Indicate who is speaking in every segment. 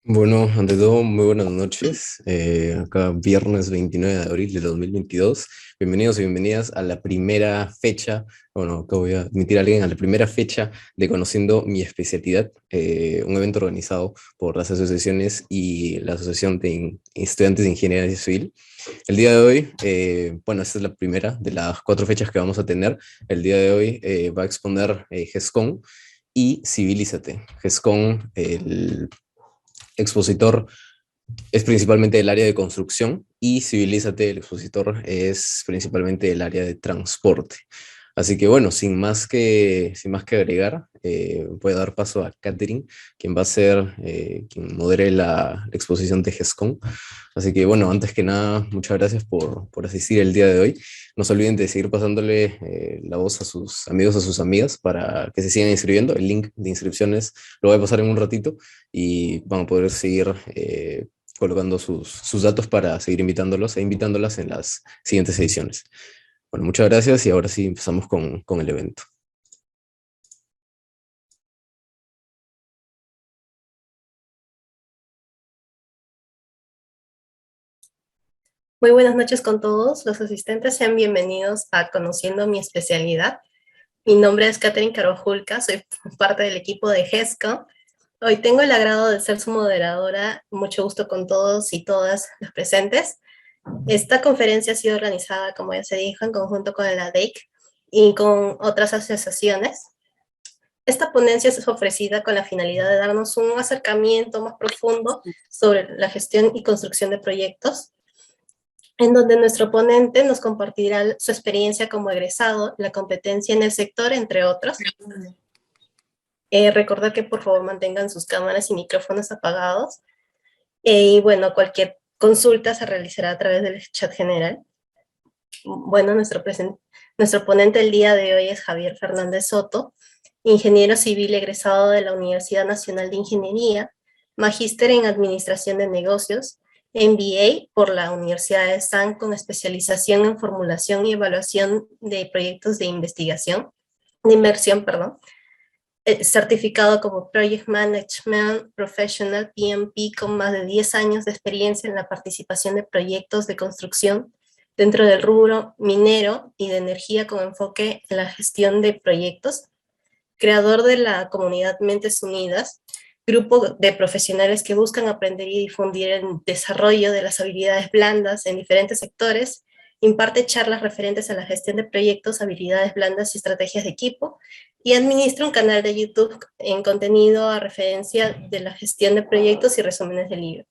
Speaker 1: Bueno, ante todo, muy buenas noches. Acá viernes 29 de abril de 2022. Bienvenidos y bienvenidas a la primera fecha, bueno, acá voy a admitir a alguien, a la primera fecha de Conociendo mi especialidad, un evento organizado por las asociaciones y la Asociación de Estudiantes de Ingeniería Civil. El día de hoy, bueno, esta es la primera de las cuatro fechas que vamos a tener. El día de hoy va a exponer GESCON y Civilízate. GESCON, el expositor es principalmente del área de construcción y Civilízate, el expositor, es principalmente del área de transporte. Así que bueno, sin más que agregar, voy a dar paso a Catherine, quien va a ser quien modere la exposición de GESCON. Así que bueno, antes que nada, muchas gracias por asistir el día de hoy. No se olviden de seguir pasándole la voz a sus amigos, a sus amigas, para que se sigan inscribiendo. El link de inscripciones lo voy a pasar en un ratito y van a poder seguir colocando sus datos para seguir invitándolos e invitándolas en las siguientes ediciones. Bueno, muchas gracias y ahora sí empezamos con el evento.
Speaker 2: Muy buenas noches con todos. Los asistentes sean bienvenidos a Conociendo mi especialidad. Mi nombre es Catherine Carvajulca, soy parte del equipo de GESCO. Hoy tengo el agrado de ser su moderadora. Mucho gusto con todos y todas los presentes. Esta conferencia ha sido organizada, como ya se dijo, en conjunto con el ADEIC y con otras asociaciones. Esta ponencia es ofrecida con la finalidad de darnos un acercamiento más profundo sobre la gestión y construcción de proyectos, en donde nuestro ponente nos compartirá su experiencia como egresado, la competencia en el sector, entre otros. Recordar que por favor mantengan sus cámaras y micrófonos apagados. Y bueno, cualquier consulta se realizará a través del chat general. Bueno, nuestro ponente el día de hoy es Javier Fernández Soto, ingeniero civil egresado de la Universidad Nacional de Ingeniería, magíster en Administración de Negocios, MBA por la Universidad de San con especialización en formulación y evaluación de proyectos de inversión, perdón, certificado como Project Management Professional PMP con más de 10 años de experiencia en la participación de proyectos de construcción dentro del rubro minero y de energía con enfoque en la gestión de proyectos, creador de la comunidad Mentes Unidas, grupo de profesionales que buscan aprender y difundir el desarrollo de las habilidades blandas en diferentes sectores, imparte charlas referentes a la gestión de proyectos, habilidades blandas y estrategias de equipo, y administra un canal de YouTube en contenido a referencia de la gestión de proyectos y resúmenes de libros.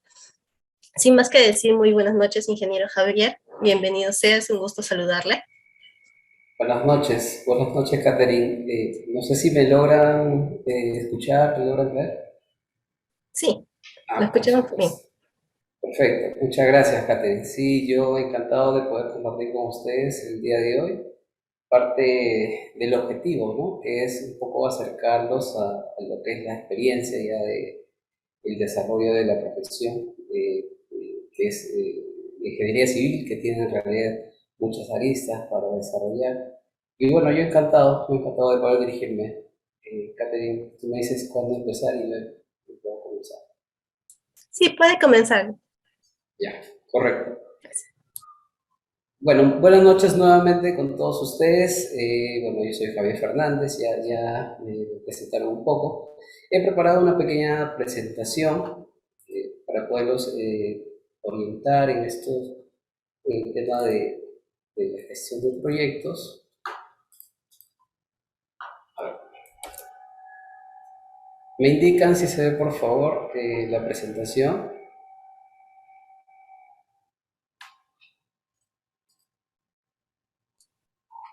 Speaker 2: Sin más que decir, muy buenas noches, ingeniero Javier. Bienvenido sea, es un gusto saludarle.
Speaker 3: Buenas noches, Catherine. No sé si me logran escuchar, me logran ver.
Speaker 2: Sí, lo escuchamos
Speaker 3: Perfecto,
Speaker 2: bien.
Speaker 3: perfecto. Muchas gracias, Catherine. Sí, yo encantado de poder compartir con ustedes el día de hoy. Parte del objetivo, ¿no? Que es un poco acercarlos a lo que es la experiencia ya de el desarrollo de la profesión, que es de ingeniería civil, que tiene en realidad muchas aristas para desarrollar. Y bueno, yo encantado de poder dirigirme. Catherine, tú me dices cuándo empezar y yo puedo comenzar.
Speaker 2: Sí, puede comenzar.
Speaker 3: Ya, correcto. Bueno, buenas noches nuevamente con todos ustedes. Bueno, yo soy Javier Fernández, ya me presentaron un poco. He preparado una pequeña presentación para poderlos orientar en estos en el tema de la gestión de proyectos. A ver, me indican si se ve por favor la presentación.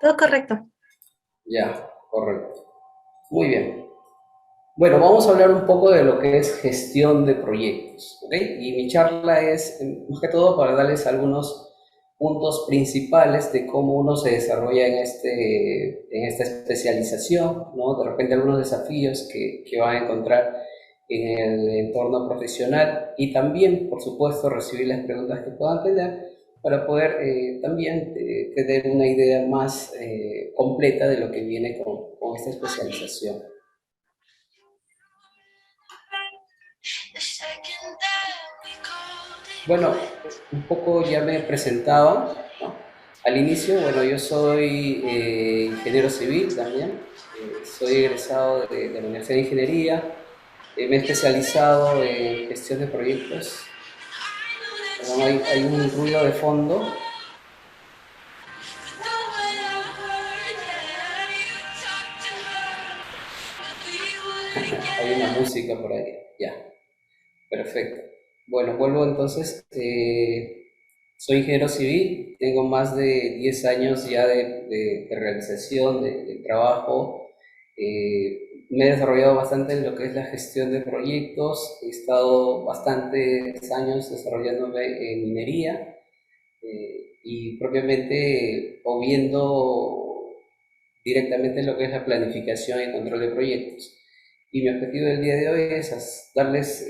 Speaker 2: Todo correcto.
Speaker 3: Ya, correcto. Muy bien. Bueno, vamos a hablar un poco de lo que es gestión de proyectos, ¿ok? Y mi charla es, más que todo, para darles algunos puntos principales de cómo uno se desarrolla en esta especialización, ¿no? De repente algunos desafíos que van a encontrar en el entorno profesional y también, por supuesto, recibir las preguntas que puedan tener para poder también tener una idea más completa de lo que viene con esta especialización. Bueno, un poco ya me presentaba, ¿no? Al inicio, bueno, yo soy ingeniero civil también, soy egresado de la Universidad de Ingeniería, me he especializado en gestión de proyectos. Perdón, hay un ruido de fondo, hay una música por ahí, ya, perfecto. Bueno, vuelvo entonces, soy ingeniero civil, tengo más de 10 años ya de realización, de trabajo. Me he desarrollado bastante en lo que es la gestión de proyectos, he estado bastantes años desarrollándome en minería y propiamente o viendo directamente lo que es la planificación y control de proyectos. Y mi objetivo del día de hoy es darles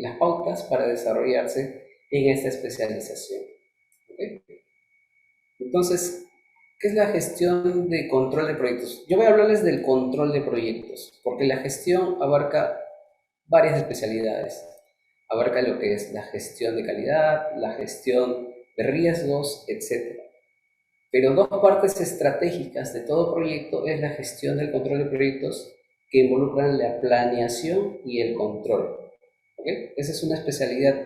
Speaker 3: las pautas para desarrollarse en esta especialización. ¿Okay? Entonces, ¿qué es la gestión de control de proyectos? Yo voy a hablarles del control de proyectos, porque la gestión abarca varias especialidades. Abarca lo que es la gestión de calidad, la gestión de riesgos, etc. Pero dos partes estratégicas de todo proyecto es la gestión del control de proyectos que involucran la planeación y el control. ¿Okay? Esa es una especialidad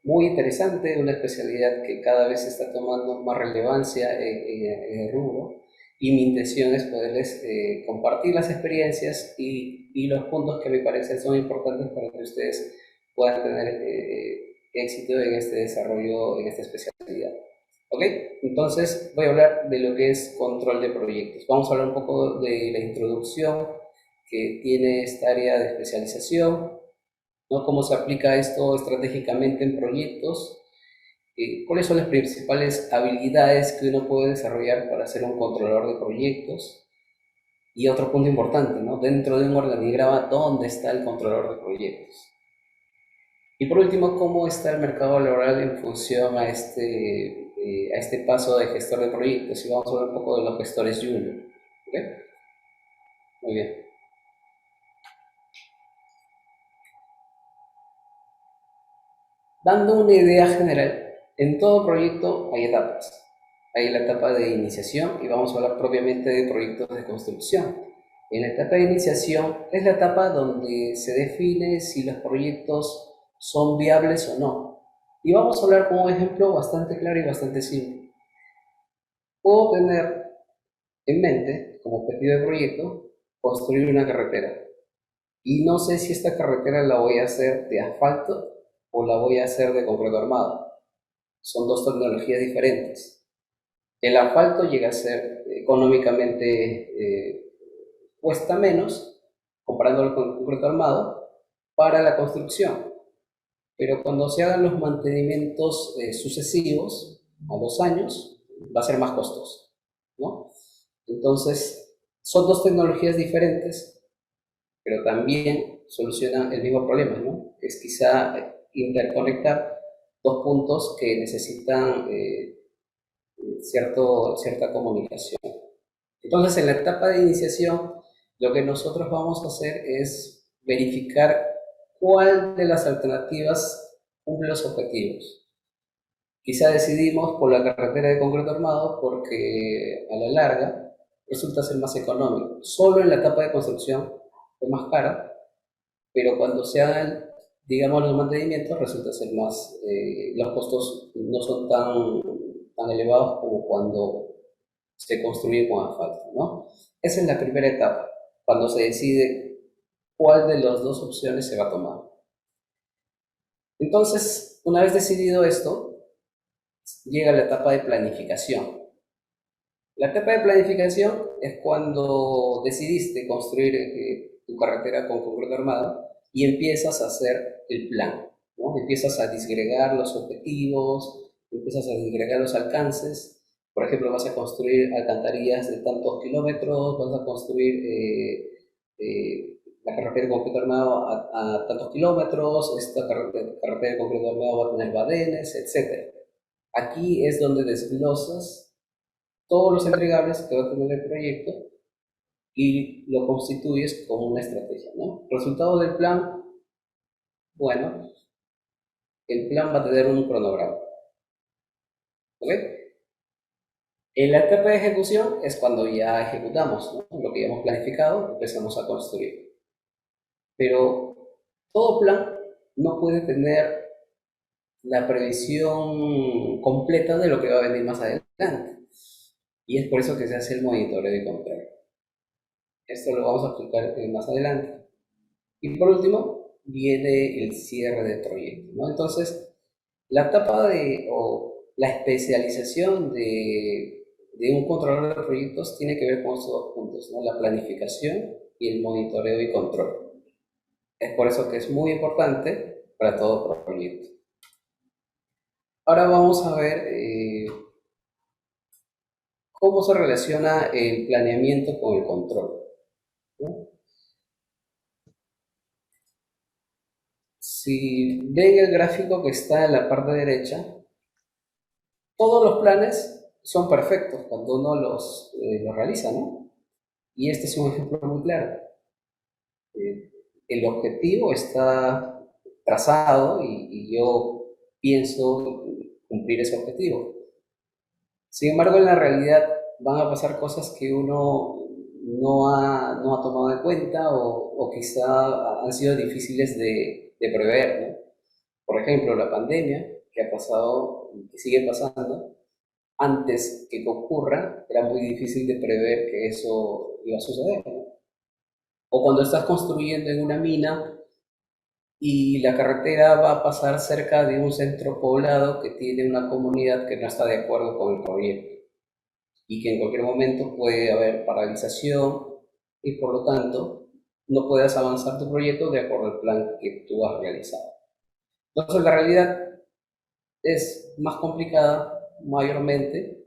Speaker 3: muy interesante, una especialidad que cada vez está tomando más relevancia en el rubro, y mi intención es poderles compartir las experiencias y los puntos que me parecen son importantes para que ustedes puedan tener éxito en este desarrollo, en esta especialidad. ¿Ok? Entonces voy a hablar de lo que es control de proyectos. Vamos a hablar un poco de la introducción que tiene esta área de especialización, ¿no? Cómo se aplica esto estratégicamente en proyectos, cuáles son las principales habilidades que uno puede desarrollar para ser un controlador de proyectos, y otro punto importante, ¿no? Dentro de un organigrama, ¿dónde está el controlador de proyectos? Y por último, ¿cómo está el mercado laboral en función a este paso de gestor de proyectos? Y vamos a hablar un poco de los gestores junior. ¿Okay? Muy bien. Dando una idea general, en todo proyecto hay etapas. Hay la etapa de iniciación y vamos a hablar propiamente de proyectos de construcción. En la etapa de iniciación es la etapa donde se define si los proyectos son viables o no. Y vamos a hablar con un ejemplo bastante claro y bastante simple. Puedo tener en mente, como objetivo de proyecto, construir una carretera. Y no sé si esta carretera la voy a hacer de asfalto o la voy a hacer de concreto armado. Son dos tecnologías diferentes. El asfalto llega a ser económicamente, cuesta menos, comparándolo con el concreto armado, para la construcción. Pero cuando se hagan los mantenimientos sucesivos a los años, va a ser más costoso, ¿no? Entonces, son dos tecnologías diferentes, pero también solucionan el mismo problema, ¿no? Es quizá interconectar dos puntos que necesitan cierta comunicación. Entonces, en la etapa de iniciación, lo que nosotros vamos a hacer es verificar cuál de las alternativas cumple los objetivos. Quizá decidimos por la carretera de concreto armado porque a la larga resulta ser más económico. Solo en la etapa de construcción es más cara, pero cuando se hagan, digamos, los mantenimientos resulta ser más, los costos no son tan elevados como cuando se construye con asfalto, ¿no? Esa es la primera etapa, cuando se decide cuál de las dos opciones se va a tomar. Entonces, una vez decidido esto, llega la etapa de planificación. La etapa de planificación es cuando decidiste construir tu carretera con concreto armado y empiezas a hacer el plan, ¿no? Empiezas a disgregar los objetivos, empiezas a disgregar los alcances. Por ejemplo, vas a construir alcantarillas de tantos kilómetros, vas a construir la carretera de concreto armado a tantos kilómetros, esta carretera de concreto armado va a tener badenes, etc. Aquí es donde desglosas todos los entregables que va a tener el proyecto y lo constituyes como una estrategia, ¿no? Resultado del plan, bueno, el plan va a tener un cronograma. ¿Ok? En la etapa de ejecución es cuando ya ejecutamos, ¿no? Lo que ya hemos planificado, empezamos a construir. Pero todo plan no puede tener la previsión completa de lo que va a venir más adelante. Y es por eso que se hace el monitoreo y control. Esto lo vamos a explicar más adelante. Y por último, viene el cierre del proyecto, ¿no? Entonces, la etapa o la especialización de un controlador de proyectos tiene que ver con estos dos puntos, ¿no? La planificación y el monitoreo y control. Es por eso que es muy importante para todo proyecto. Ahora vamos a ver cómo se relaciona el planeamiento con el control, ¿no? Si ven el gráfico que está en la parte derecha, todos los planes son perfectos cuando uno los realiza, ¿no? Y este es un ejemplo muy claro. El objetivo está trazado y yo pienso cumplir ese objetivo. Sin embargo, en la realidad van a pasar cosas que uno no ha tomado en cuenta o quizá han sido difíciles de prever, ¿no? Por ejemplo, la pandemia que ha pasado y que sigue pasando, antes que ocurra, era muy difícil de prever que eso iba a suceder, ¿no? O cuando estás construyendo en una mina y la carretera va a pasar cerca de un centro poblado que tiene una comunidad que no está de acuerdo con el proyecto y que en cualquier momento puede haber paralización y por lo tanto no puedas avanzar tu proyecto de acuerdo al plan que tú has realizado. Entonces la realidad es más complicada mayormente,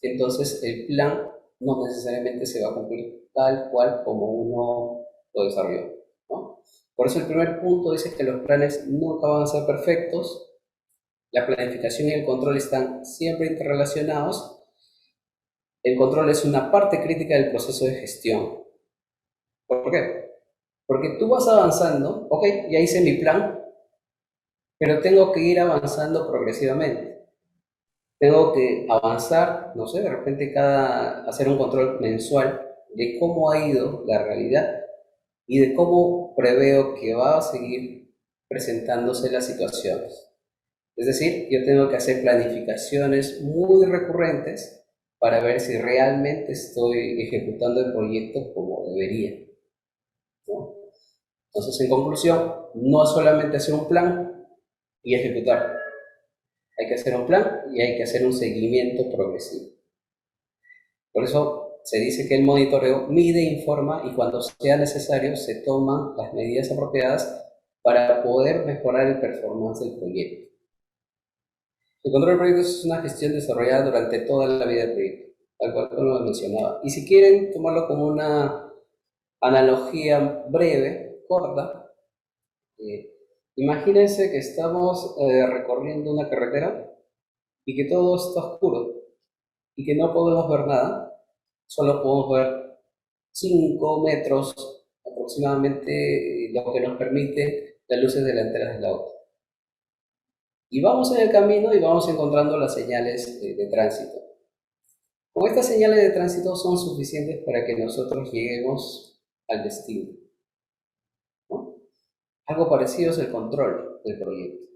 Speaker 3: entonces el plan no necesariamente se va a cumplir tal cual como uno lo desarrolló, ¿no? Por eso el primer punto dice que los planes nunca van a ser perfectos, la planificación y el control están siempre interrelacionados. El control es una parte crítica del proceso de gestión. ¿Por qué? Porque tú vas avanzando, ok, ya hice mi plan, pero tengo que ir avanzando progresivamente. Tengo que avanzar, no sé, de repente hacer un control mensual de cómo ha ido la realidad y de cómo preveo que va a seguir presentándose las situaciones. Es decir, yo tengo que hacer planificaciones muy recurrentes para ver si realmente estoy ejecutando el proyecto como debería, ¿no? Entonces, en conclusión, no es solamente hacer un plan y ejecutar. Hay que hacer un plan y hay que hacer un seguimiento progresivo. Por eso se dice que el monitoreo mide, informa y cuando sea necesario se toman las medidas apropiadas para poder mejorar el performance del proyecto. El control de proyectos es una gestión desarrollada durante toda la vida del proyecto, tal cual como lo mencionaba. Y si quieren tomarlo como una analogía breve, corta, imagínense que estamos recorriendo una carretera y que todo está oscuro y que no podemos ver nada, solo podemos ver 5 metros aproximadamente, lo que nos permite las luces delanteras del auto. Y vamos en el camino y vamos encontrando las señales de tránsito. Con estas señales de tránsito son suficientes para que nosotros lleguemos al destino, ¿no? Algo parecido es el control del proyecto.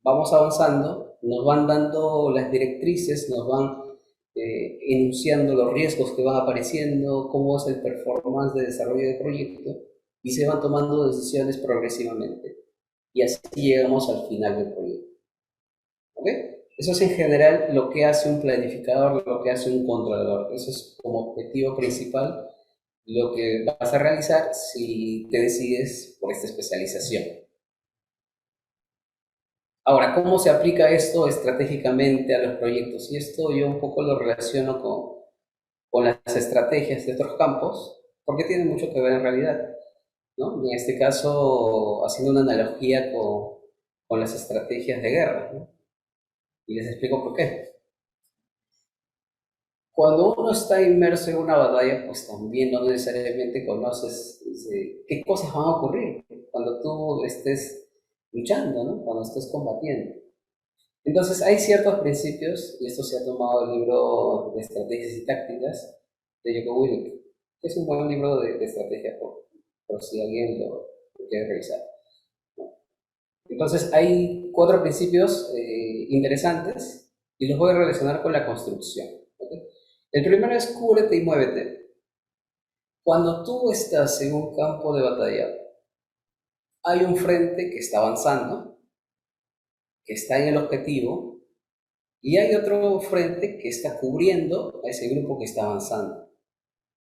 Speaker 3: Vamos avanzando, nos van dando las directrices, nos van enunciando los riesgos que van apareciendo, cómo es el performance de desarrollo del proyecto y se van tomando decisiones progresivamente. Y así llegamos al final del proyecto. ¿Ok? Eso es en general lo que hace un planificador, lo que hace un controlador. Eso es como objetivo principal lo que vas a realizar si te decides por esta especialización. Ahora, ¿cómo se aplica esto estratégicamente a los proyectos? Y esto yo un poco lo relaciono con las estrategias de otros campos, porque tiene mucho que ver en realidad, ¿no? En este caso, haciendo una analogía con las estrategias de guerra, ¿no? Y les explico por qué. Cuando uno está inmerso en una batalla, pues también no necesariamente conoces qué cosas van a ocurrir cuando tú estés luchando, ¿no? Cuando estés combatiendo. Entonces hay ciertos principios, y esto se ha tomado del libro de estrategias y tácticas de Jocko Willink, que es un buen libro de estrategia por si alguien lo quiere revisar. Entonces hay 4 principios interesantes y los voy a relacionar con la construcción. ¿Okay? El primero es cúbrete y muévete. Cuando tú estás en un campo de batalla, hay un frente que está avanzando, que está en el objetivo, y hay otro frente que está cubriendo a ese grupo que está avanzando.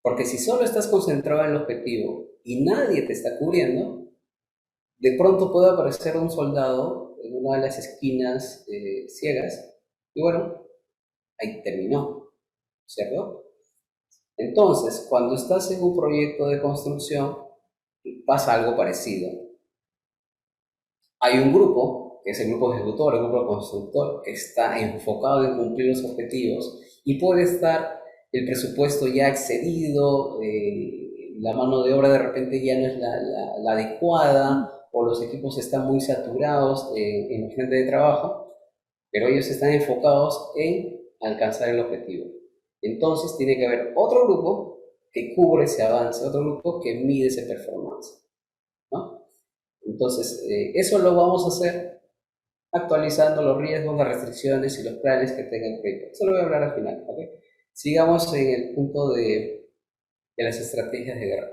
Speaker 3: Porque si solo estás concentrado en el objetivo y nadie te está cubriendo, de pronto puede aparecer un soldado en una de las esquinas ciegas y bueno, ahí terminó, ¿cierto? Entonces, cuando estás en un proyecto de construcción, pasa algo parecido. Hay un grupo, que es el grupo ejecutor, el grupo constructor, que está enfocado en cumplir los objetivos y puede estar el presupuesto ya excedido, la mano de obra de repente ya no es la adecuada o los equipos están muy saturados en el frente de trabajo, pero ellos están enfocados en alcanzar el objetivo. Entonces tiene que haber otro grupo que cubre ese avance, otro grupo que mide ese performance, ¿no? Entonces, eso lo vamos a hacer actualizando los riesgos, las restricciones y los planes que tenga el proyecto. Eso lo voy a hablar al final, ¿ok? Sigamos en el punto de las estrategias de guerra.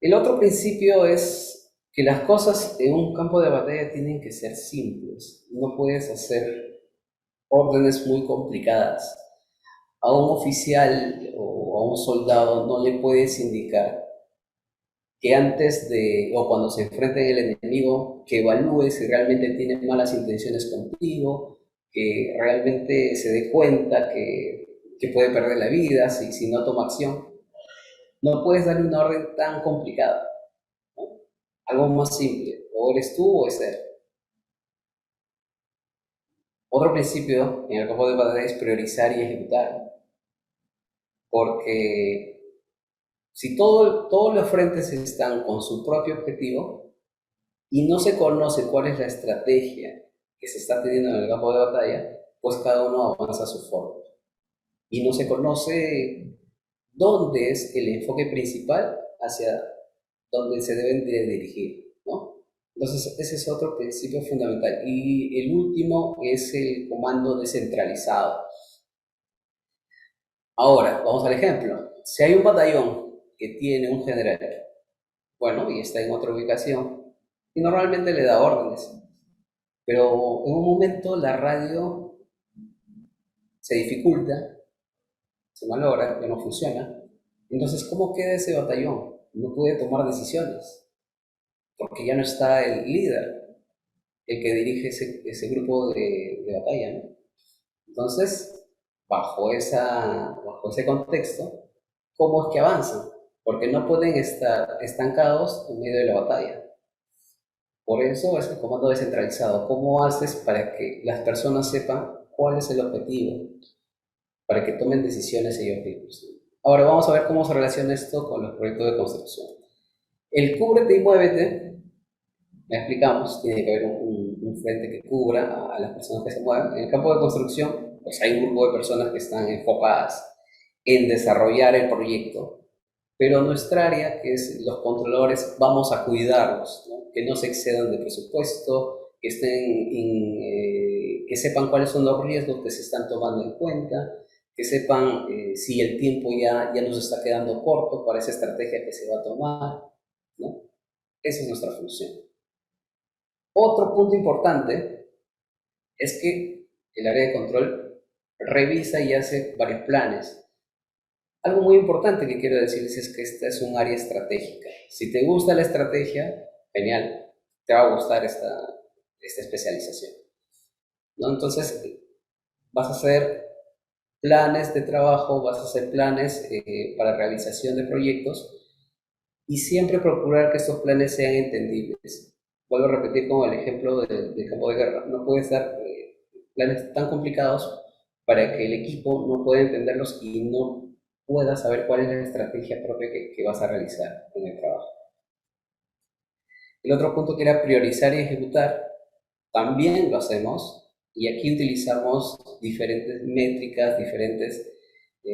Speaker 3: El otro principio es que las cosas en un campo de batalla tienen que ser simples. No puedes hacer órdenes muy complicadas. A un oficial o a un soldado no le puedes indicar que antes de, o cuando se enfrenten el enemigo, que evalúe si realmente tiene malas intenciones contigo, que realmente se dé cuenta que puede perder la vida si no toma acción. No puedes darle una orden tan complicada, ¿no? Algo más simple, o eres tú o es él. Otro principio en el campo de batalla es priorizar y ejecutar, porque si todos los frentes están con su propio objetivo y no se conoce cuál es la estrategia que se está teniendo en el campo de batalla, pues cada uno avanza a su forma. Y no se conoce dónde es el enfoque principal hacia dónde se deben de dirigir, ¿no? Entonces, ese es otro principio fundamental. Y el último es el comando descentralizado. Ahora, vamos al ejemplo. Si hay un batallón que tiene un general, bueno, y está en otra ubicación, y normalmente le da órdenes, pero en un momento la radio se dificulta, se malogra, ya no funciona. Entonces, ¿cómo queda ese batallón? No puede tomar decisiones, porque ya no está el líder, el que dirige ese grupo de batalla, ¿no? Entonces, bajo ese contexto, ¿cómo es que avanzan? Porque no pueden estar estancados en medio de la batalla. Por eso es el comando descentralizado. ¿Cómo haces para que las personas sepan cuál es el objetivo? Para que tomen decisiones ellos mismos. Ahora vamos a ver cómo se relaciona esto con los proyectos de construcción. El cúbrete y muévete, ya explicamos, tiene que haber un frente que cubra a las personas que se mueven. En el campo de construcción, pues hay un grupo de personas que están enfocadas en desarrollar el proyecto, pero nuestra área, que es los controladores, vamos a cuidarlos, ¿no? Que no se excedan de presupuesto, que sepan cuáles son los riesgos que se están tomando en cuenta, que sepan si el tiempo ya nos está quedando corto para esa estrategia que se va a tomar, ¿no? Esa es nuestra función. Otro punto importante es que el área de control revisa y hace varios planes. Algo muy importante que quiero decirles es que esta es un área estratégica. Si te gusta la estrategia, genial, te va a gustar esta especialización, ¿no? Entonces, vas a hacer planes de trabajo, vas a hacer planes para realización de proyectos y siempre procurar que estos planes sean entendibles. Vuelvo a repetir como el ejemplo del campo de guerra. No puedes dar planes tan complicados para que el equipo no pueda entenderlos y no pueda saber cuál es la estrategia propia que vas a realizar en el trabajo. El otro punto que era priorizar y ejecutar, también lo hacemos, y aquí utilizamos diferentes métricas, diferentes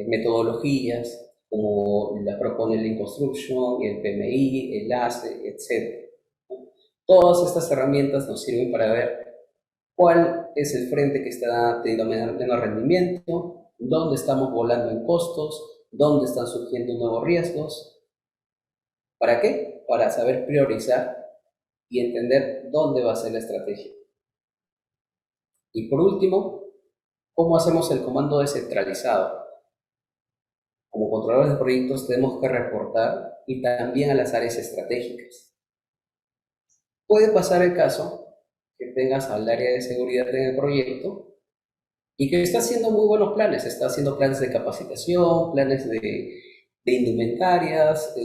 Speaker 3: metodologías, como las propone el Lean Construction, el PMI, el ACE, etc. Todas estas herramientas nos sirven para ver cuál es el frente que está teniendo menos rendimiento, dónde estamos volando en costos, dónde están surgiendo nuevos riesgos. ¿Para qué? Para saber priorizar y entender dónde va a ser la estrategia. Y por último, ¿cómo hacemos el comando descentralizado? Como controladores de proyectos tenemos que reportar y también a las áreas estratégicas. Puede pasar el caso que tengas al área de seguridad en el proyecto y que está haciendo muy buenos planes, está haciendo planes de capacitación, planes de indumentarias,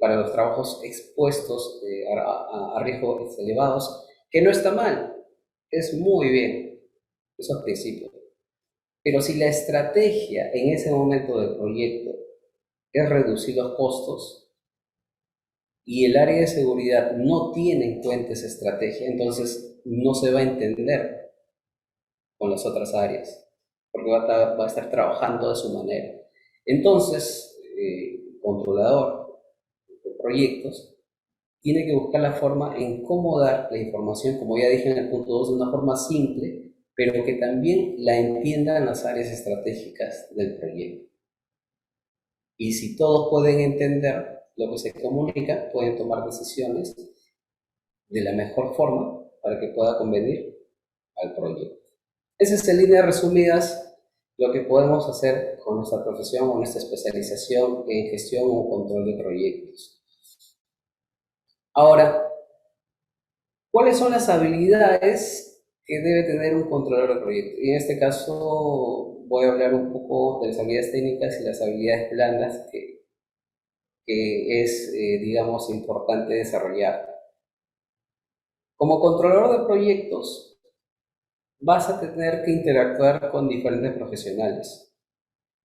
Speaker 3: para los trabajos expuestos a riesgos elevados, que no está mal, es muy bien, eso al principio. Pero si la estrategia en ese momento del proyecto es reducir los costos y el área de seguridad no tiene en cuenta esa estrategia, entonces no se va a entender con las otras áreas, porque va a estar trabajando de su manera. Entonces, el controlador de proyectos tiene que buscar la forma en cómo dar la información, como ya dije en el punto 2, de una forma simple, pero que también la entiendan las áreas estratégicas del proyecto. Y si todos pueden entender lo que se comunica, pueden tomar decisiones de la mejor forma para que pueda convenir al proyecto. Esa es en líneas resumidas lo que podemos hacer con nuestra profesión o nuestra especialización en gestión o control de proyectos. Ahora, ¿cuáles son las habilidades que debe tener un controlador de proyectos? Y en este caso voy a hablar un poco de las habilidades técnicas y las habilidades blandas que es, digamos, importante desarrollar. Como controlador de proyectos, vas a tener que interactuar con diferentes profesionales,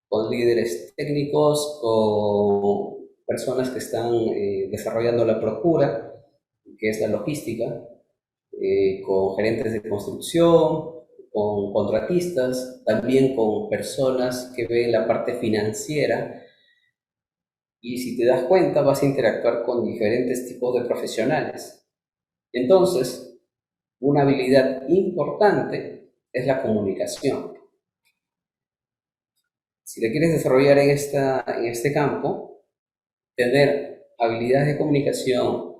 Speaker 3: con líderes técnicos, con personas que están desarrollando la procura, que es la logística, con gerentes de construcción, con contratistas, también con personas que ven la parte financiera. Y si te das cuenta, vas a interactuar con diferentes tipos de profesionales. Entonces, una habilidad importante es la comunicación. Si te quieres desarrollar en este campo, tener habilidades de comunicación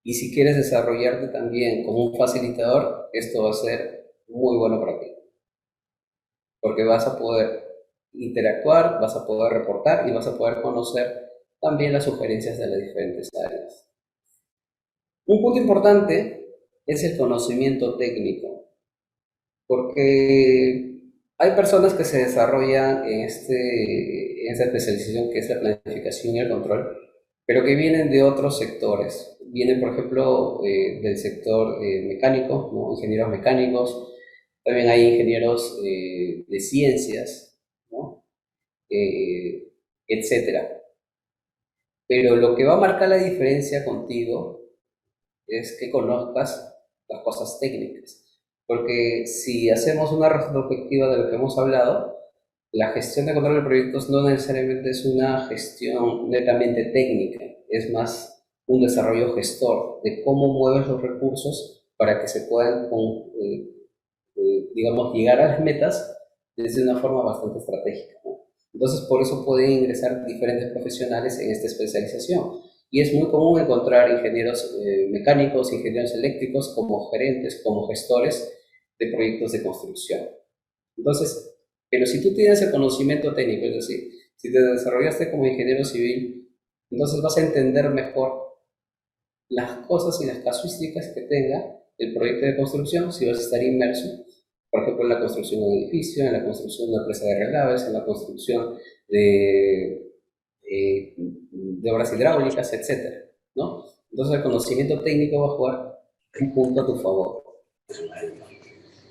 Speaker 3: y si quieres desarrollarte también como un facilitador, esto va a ser muy bueno para ti. Porque vas a poder interactuar, vas a poder reportar y vas a poder conocer también las sugerencias de las diferentes áreas. Un punto importante es el conocimiento técnico, porque hay personas que se desarrollan en esta especialización que es la planificación y el control, pero que vienen de otros sectores. Vienen, por ejemplo, del sector mecánico, ¿no? Ingenieros mecánicos, también hay ingenieros de ciencias, ¿no? Etcétera. Pero lo que va a marcar la diferencia contigo es que conozcas las cosas técnicas. Porque si hacemos una retrospectiva de lo que hemos hablado, la gestión de control de proyectos no necesariamente es una gestión netamente técnica, es más un desarrollo gestor de cómo mueves los recursos para que se puedan, digamos, llegar a las metas desde una forma bastante estratégica, ¿no? Entonces, por eso pueden ingresar diferentes profesionales en esta especialización. Y es muy común encontrar ingenieros mecánicos, ingenieros eléctricos como gerentes, como gestores de proyectos de construcción. Entonces, pero si tú tienes el conocimiento técnico, es decir, si te desarrollaste como ingeniero civil, entonces vas a entender mejor las cosas y las casuísticas que tenga el proyecto de construcción si vas a estar inmerso, por ejemplo, en la construcción de un edificio, en la construcción de una presa de relaves, en la construcción de obras hidráulicas, etcétera, ¿no? Entonces el conocimiento técnico va a jugar un punto a tu favor.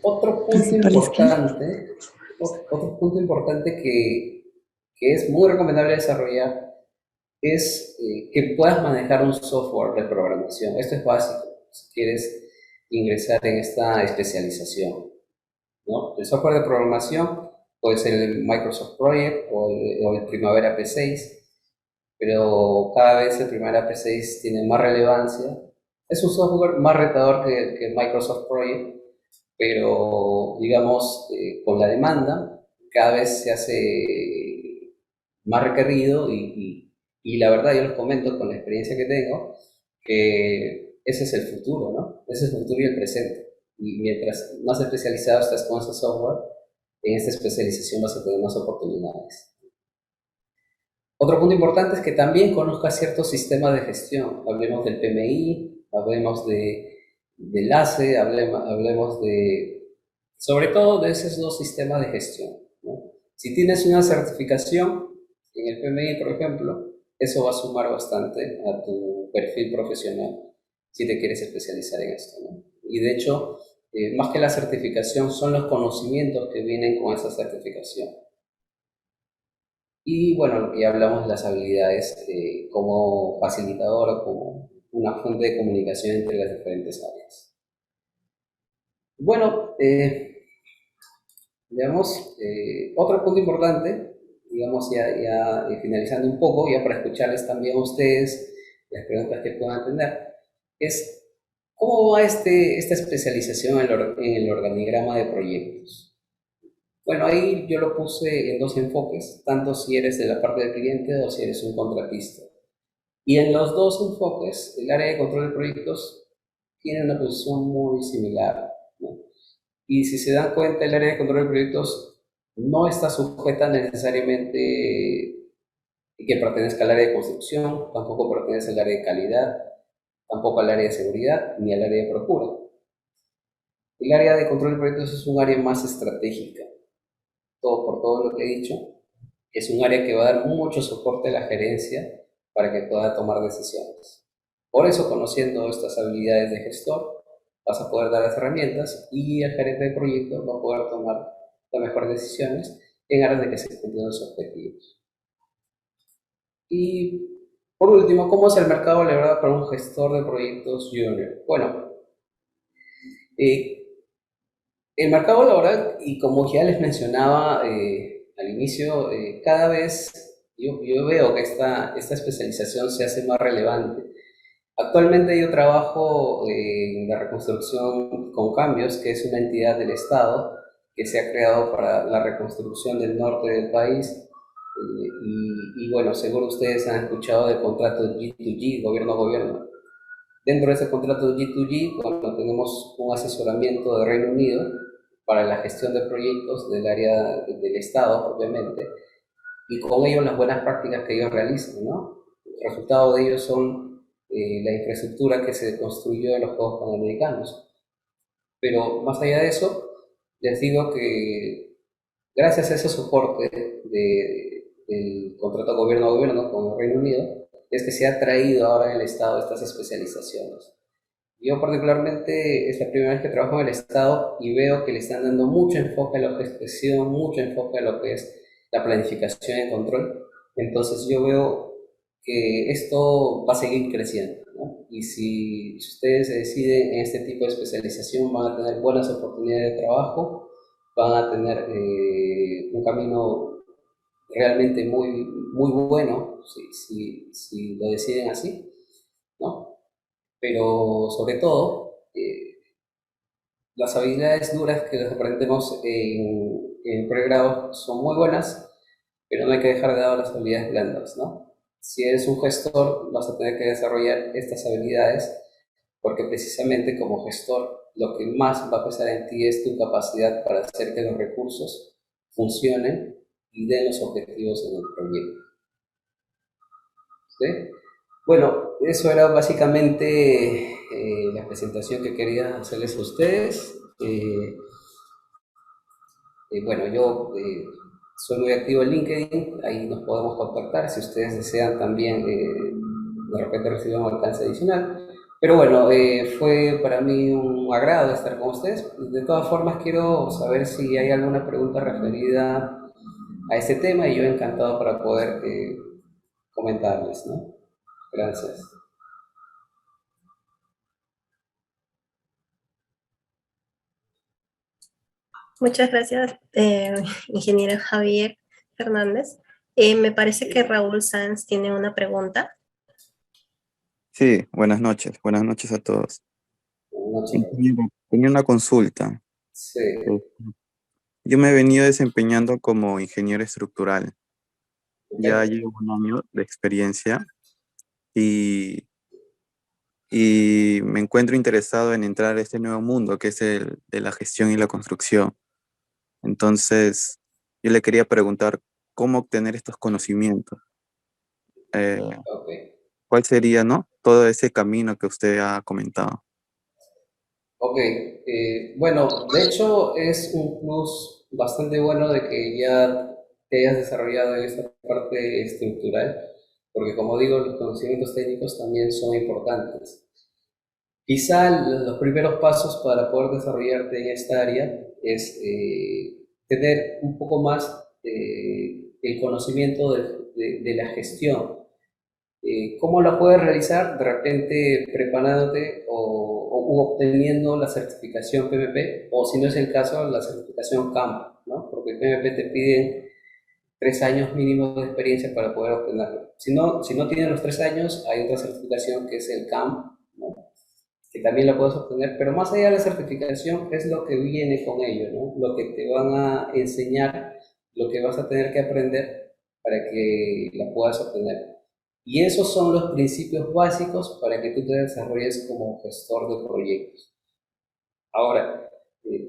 Speaker 3: Otro punto importante, otro punto importante que es muy recomendable desarrollar es que puedas manejar un software de programación. Esto es básico si quieres ingresar en esta especialización, ¿no? El software de programación puede ser el Microsoft Project o el Primavera P6, pero cada vez el Primavera P6 tiene más relevancia. Es un software más retador que Microsoft Project, pero digamos, con la demanda cada vez se hace más requerido y la verdad yo les comento con la experiencia que tengo que ese es el futuro, ¿no? Ese es el futuro y el presente. Y mientras más especializado estás con ese software, en esta especialización vas a tener más oportunidades. Otro punto importante es que también conozcas ciertos sistemas de gestión. Hablemos del PMI, hablemos del ACE, hablemos sobre todo de esos dos sistemas de gestión, ¿no? Si tienes una certificación en el PMI, por ejemplo, eso va a sumar bastante a tu perfil profesional si te quieres especializar en esto, ¿no? Y de hecho, más que la certificación, son los conocimientos que vienen con esa certificación. Y bueno, ya hablamos de las habilidades como facilitador o como una fuente de comunicación entre las diferentes áreas. Bueno, digamos, otro punto importante, digamos ya finalizando un poco, ya para escucharles también a ustedes las preguntas que puedan tener, es ¿cómo va esta especialización en el organigrama de proyectos? Bueno, ahí yo lo puse en dos enfoques, tanto si eres de la parte del cliente o si eres un contratista. Y en los dos enfoques, el área de control de proyectos tiene una posición muy similar, ¿no? Y si se dan cuenta, el área de control de proyectos no está sujeta necesariamente que pertenezca al área de construcción, tampoco pertenece al área de calidad, tampoco al área de seguridad, ni al área de procura. El área de control de proyectos es un área más estratégica, por todo lo que he dicho. Es un área que va a dar mucho soporte a la gerencia para que pueda tomar decisiones. Por eso, conociendo estas habilidades de gestor, vas a poder dar las herramientas y el gerente de proyecto va a poder tomar las mejores decisiones en aras de que se cumplan los objetivos. Y por último, ¿cómo es el mercado laboral para un gestor de proyectos junior? Bueno, el mercado laboral, y como ya les mencionaba al inicio, cada vez yo veo que esta especialización se hace más relevante. Actualmente yo trabajo en la reconstrucción con Cambios, que es una entidad del Estado que se ha creado para la reconstrucción del norte del país. Y bueno, seguro ustedes han escuchado de contratos G2G, gobierno a gobierno. Dentro de ese contrato G2G, bueno, tenemos un asesoramiento de Reino Unido para la gestión de proyectos del área del Estado propiamente, y con ello las buenas prácticas que ellos realizan, ¿no? El resultado de ellos son la infraestructura que se construyó en los Juegos Panamericanos. Pero más allá de eso, les digo que gracias a ese soporte del contrato gobierno a gobierno con el Reino Unido, es que se ha traído ahora en el Estado estas especializaciones. Yo particularmente es la primera vez que trabajo en el Estado y veo que le están dando mucho enfoque a lo que es gestión, mucho enfoque a lo que es la planificación y control. Entonces yo veo que esto va a seguir creciendo, ¿no? Y si ustedes se deciden en este tipo de especialización, van a tener buenas oportunidades de trabajo, van a tener un camino realmente muy bueno si lo deciden así, ¿no? Pero sobre todo, las habilidades duras que aprendemos en pregrado son muy buenas, pero no hay que dejar de lado las habilidades blandas, ¿no? Si eres un gestor, vas a tener que desarrollar estas habilidades porque precisamente como gestor, lo que más va a pesar en ti es tu capacidad para hacer que los recursos funcionen y den los objetivos en el proyecto. ¿Sí? Bueno, eso era básicamente la presentación que quería hacerles a ustedes. Bueno, yo soy muy activo en LinkedIn, ahí nos podemos contactar si ustedes desean también de repente recibir un alcance adicional. Pero bueno, fue para mí un agrado estar con ustedes. De todas formas, quiero saber si hay alguna pregunta referida a este tema y yo encantado para poder comentarles, ¿no? Gracias.
Speaker 2: Muchas gracias, ingeniero Javier Fernández. Me parece que Raúl Sanz tiene una pregunta.
Speaker 4: Sí, buenas noches a todos.
Speaker 3: Buenas noches.
Speaker 4: Ingeniero, tenía una consulta.
Speaker 3: Sí,
Speaker 4: Yo me he venido desempeñando como ingeniero estructural. Ya
Speaker 3: ok.
Speaker 4: llevo un año de experiencia y, y me encuentro interesado en entrar a este nuevo mundo que es el de la gestión y la construcción. Entonces, yo le quería preguntar cómo obtener estos conocimientos. Eh,
Speaker 3: Ok.
Speaker 4: ¿Cuál sería, no? Todo ese camino que usted ha comentado.
Speaker 3: Ok, bueno, de hecho es un plus bastante bueno de que ya te hayas desarrollado en esta parte estructural, porque como digo, los conocimientos técnicos también son importantes. Quizá los primeros pasos para poder desarrollarte en esta área es tener un poco más el conocimiento de la gestión. ¿Cómo la puedes realizar? De repente preparándote u obteniendo la certificación PMP, o si no es el caso, la certificación CAMP, ¿no? Porque PMP te piden 3 años mínimos de experiencia para poder obtenerlo. Si no tienes los 3 años, hay otra certificación que es el CAMP, ¿no? Que también la puedes obtener, pero más allá de la certificación es lo que viene con ello, ¿no? Lo que te van a enseñar, lo que vas a tener que aprender para que la puedas obtener. Y esos son los principios básicos para que tú te desarrolles como gestor de proyectos. Ahora,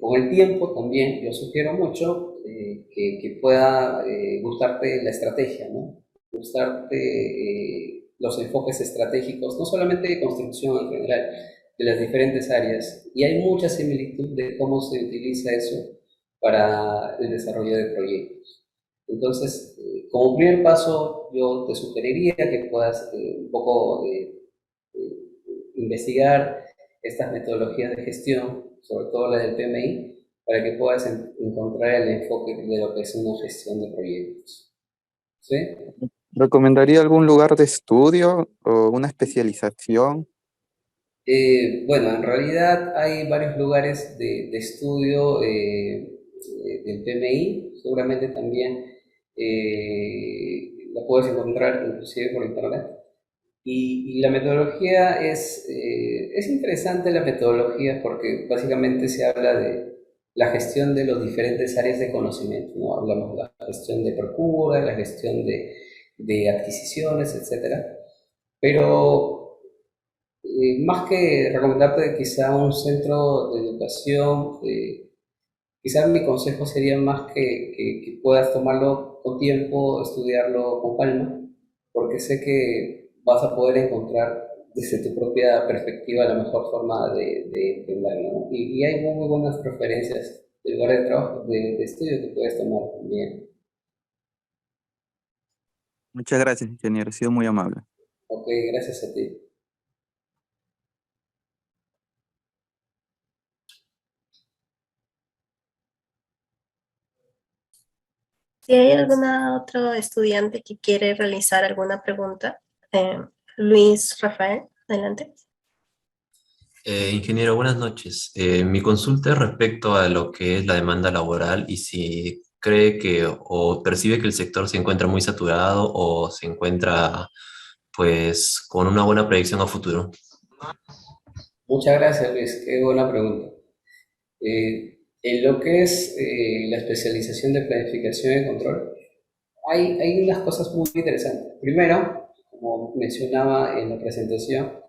Speaker 3: con el tiempo también yo sugiero mucho que pueda gustarte la estrategia, ¿no? Gustarte los enfoques estratégicos, no solamente de construcción en general, de las diferentes áreas. Y hay mucha similitud de cómo se utiliza eso para el desarrollo de proyectos. Entonces, como primer paso, yo te sugeriría que puedas un poco investigar estas metodologías de gestión, sobre todo la del PMI, para que puedas encontrar el enfoque de lo que es una gestión de proyectos. ¿Sí?
Speaker 4: ¿Recomendaría algún lugar de estudio o una especialización?
Speaker 3: Bueno, en realidad hay varios lugares de estudio del PMI, seguramente también la puedes encontrar inclusive por internet. Y la metodología es interesante la metodología porque básicamente se habla de la gestión de los diferentes áreas de conocimiento, ¿no? Hablamos de la gestión de procura, la gestión de adquisiciones, etcétera. Pero más que recomendarte quizá un centro de educación, quizá mi consejo sería más que puedas tomarlo con tiempo, estudiarlo con calma, porque sé que vas a poder encontrar desde tu propia perspectiva la mejor forma de entenderlo, ¿no? Y hay muy buenas preferencias de lugares de trabajo, de estudio que puedes tomar también.
Speaker 4: Muchas gracias, ingeniero. Ha sido muy amable.
Speaker 3: Ok, gracias a ti.
Speaker 2: Si hay alguna otro estudiante que quiere realizar alguna pregunta, eh, Luis Rafael, adelante.
Speaker 1: Ingeniero, buenas noches. Mi consulta es respecto a lo que es la demanda laboral y si cree que o percibe que el sector se encuentra muy saturado o se encuentra pues con una buena predicción a futuro.
Speaker 3: Muchas gracias, Luis. Qué buena pregunta. En lo que es la especialización de planificación y control, hay unas cosas muy interesantes. Primero, como mencionaba en la presentación,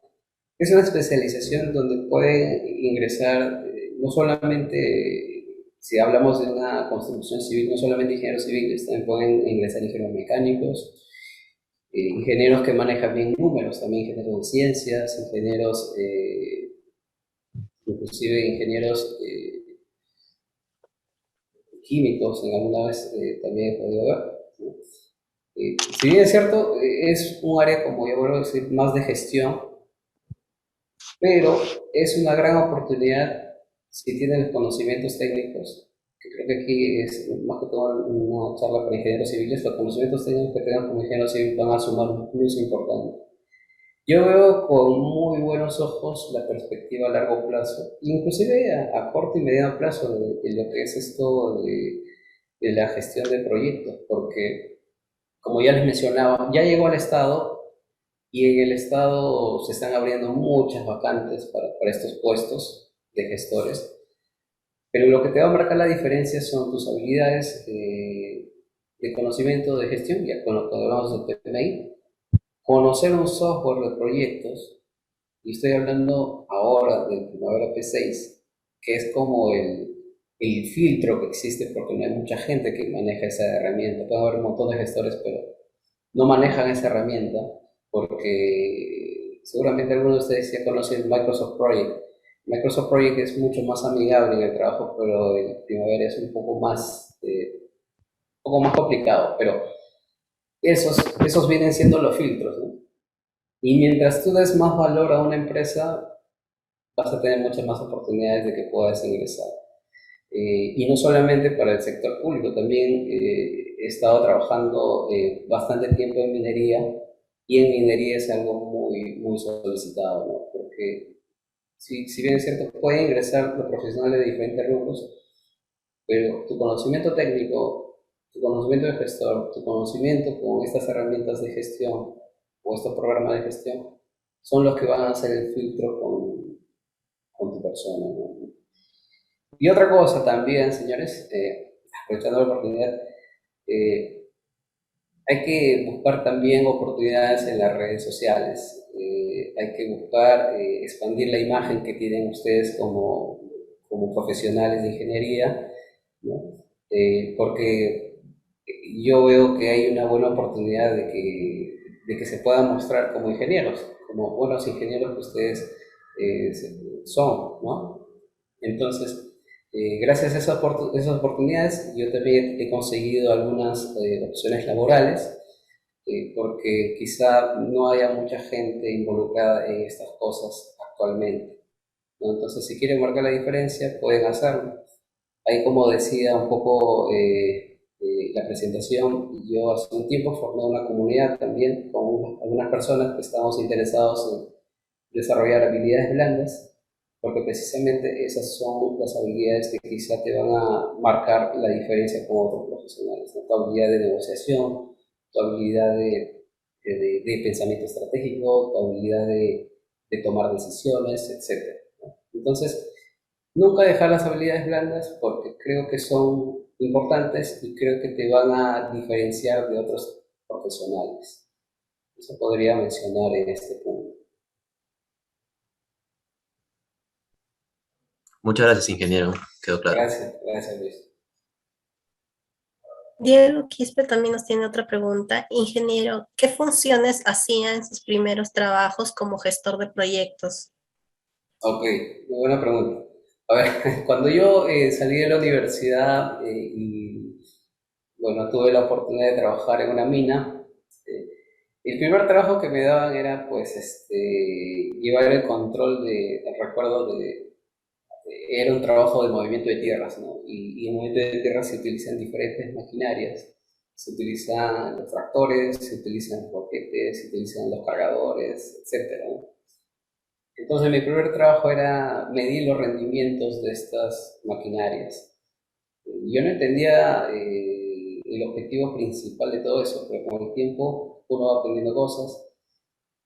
Speaker 3: es una especialización donde pueden ingresar no solamente, si hablamos de una construcción civil, no solamente ingenieros civiles, también pueden ingresar ingenieros mecánicos, ingenieros que manejan bien números, también ingenieros de ciencias, ingenieros, inclusive ingenieros químicos, en alguna vez también he podido ver. ¿No? Si bien es cierto, es un área, como ya vuelvo a decir, más de gestión, pero es una gran oportunidad si tienen los conocimientos técnicos que creo que aquí es más que todo una charla para ingenieros civiles, los conocimientos técnicos que tengan como ingeniero civil van a sumar un plus importante. Yo veo con muy buenos ojos la perspectiva a largo plazo, inclusive a corto y mediano plazo de lo que es esto de la gestión de proyectos, porque como ya les mencionaba, ya llegó al Estado y en el Estado se están abriendo muchas vacantes para estos puestos de gestores, pero lo que te va a marcar la diferencia son tus habilidades de conocimiento de gestión, ya cuando hablamos de PMI, conocer un software de proyectos, y estoy hablando ahora del Primavera P6, que es como el filtro que existe porque no hay mucha gente que maneja esa herramienta. Puede haber un montón de gestores, pero no manejan esa herramienta porque seguramente algunos de ustedes ya conocen Microsoft Project. Microsoft Project es mucho más amigable en el trabajo, pero el Primavera es un poco más complicado, pero esos vienen siendo los filtros, ¿no? Y mientras tú des más valor a una empresa, vas a tener muchas más oportunidades de que puedas ingresar. Y no solamente para el sector público, también he estado trabajando bastante tiempo en minería, y en minería es algo muy, muy solicitado, ¿no? Porque si bien es cierto, pueden ingresar los profesionales de diferentes rubros, pero tu conocimiento técnico, tu conocimiento de gestor, tu conocimiento con estas herramientas de gestión o estos programas de gestión, son los que van a hacer el filtro con tu persona, ¿no? Y otra cosa también, señores, aprovechando la oportunidad, eh, hay que buscar también oportunidades en las redes sociales. Hay que buscar expandir la imagen que tienen ustedes como profesionales de ingeniería, ¿no? Porque yo veo que hay una buena oportunidad de que se puedan mostrar como ingenieros, como buenos ingenieros que ustedes son, ¿no? Entonces, gracias a esas oportunidades, yo también he conseguido algunas opciones laborales, porque quizá no haya mucha gente involucrada en estas cosas actualmente, ¿no? Entonces, si quieren marcar la diferencia, pueden hacerlo. Ahí, como decía un poco la presentación, yo hace un tiempo formé una comunidad también con algunas personas que estamos interesados en desarrollar habilidades blandas, porque precisamente esas son las habilidades que quizá te van a marcar la diferencia con otros profesionales, ¿no? Tu habilidad de negociación, tu habilidad de pensamiento estratégico, tu habilidad de tomar decisiones, etc., ¿no? Entonces, nunca dejar las habilidades blandas porque creo que son importantes y creo que te van a diferenciar de otros profesionales. Eso podría mencionar en este punto.
Speaker 1: Muchas gracias, ingeniero. Quedó claro.
Speaker 3: Gracias, gracias Luis.
Speaker 2: Diego Quispe también nos tiene otra pregunta. Ingeniero, ¿qué funciones hacía en sus primeros trabajos como gestor de proyectos?
Speaker 3: Ok, muy buena pregunta. A ver, cuando yo salí de la universidad y bueno, tuve la oportunidad de trabajar en una mina, eh, el primer trabajo que me daban era pues llevar el control recuerdo era un trabajo de movimiento de tierras, ¿no? Y en movimiento de tierras se utilizan diferentes maquinarias. Se utilizan los tractores, se utilizan boquetes, se utilizan los cargadores, etcétera, ¿no? Entonces mi primer trabajo era medir los rendimientos de estas maquinarias. Yo no entendía el objetivo principal de todo eso, pero con el tiempo uno va aprendiendo cosas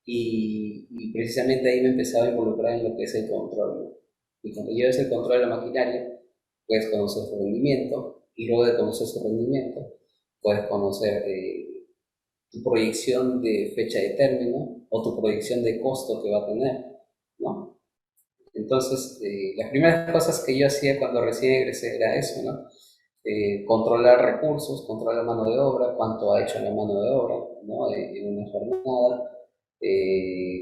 Speaker 3: y precisamente ahí me empezaba a involucrar en lo que es el control, ¿no? Y cuando llevas el control de la maquinaria, puedes conocer su rendimiento, y luego de conocer su rendimiento, puedes conocer tu proyección de fecha de término o tu proyección de costo que va a tener, ¿no? Entonces, las primeras cosas que yo hacía cuando recién egresé era eso, ¿no? Controlar recursos, controlar mano de obra, cuánto ha hecho la mano de obra, ¿no? En una jornada,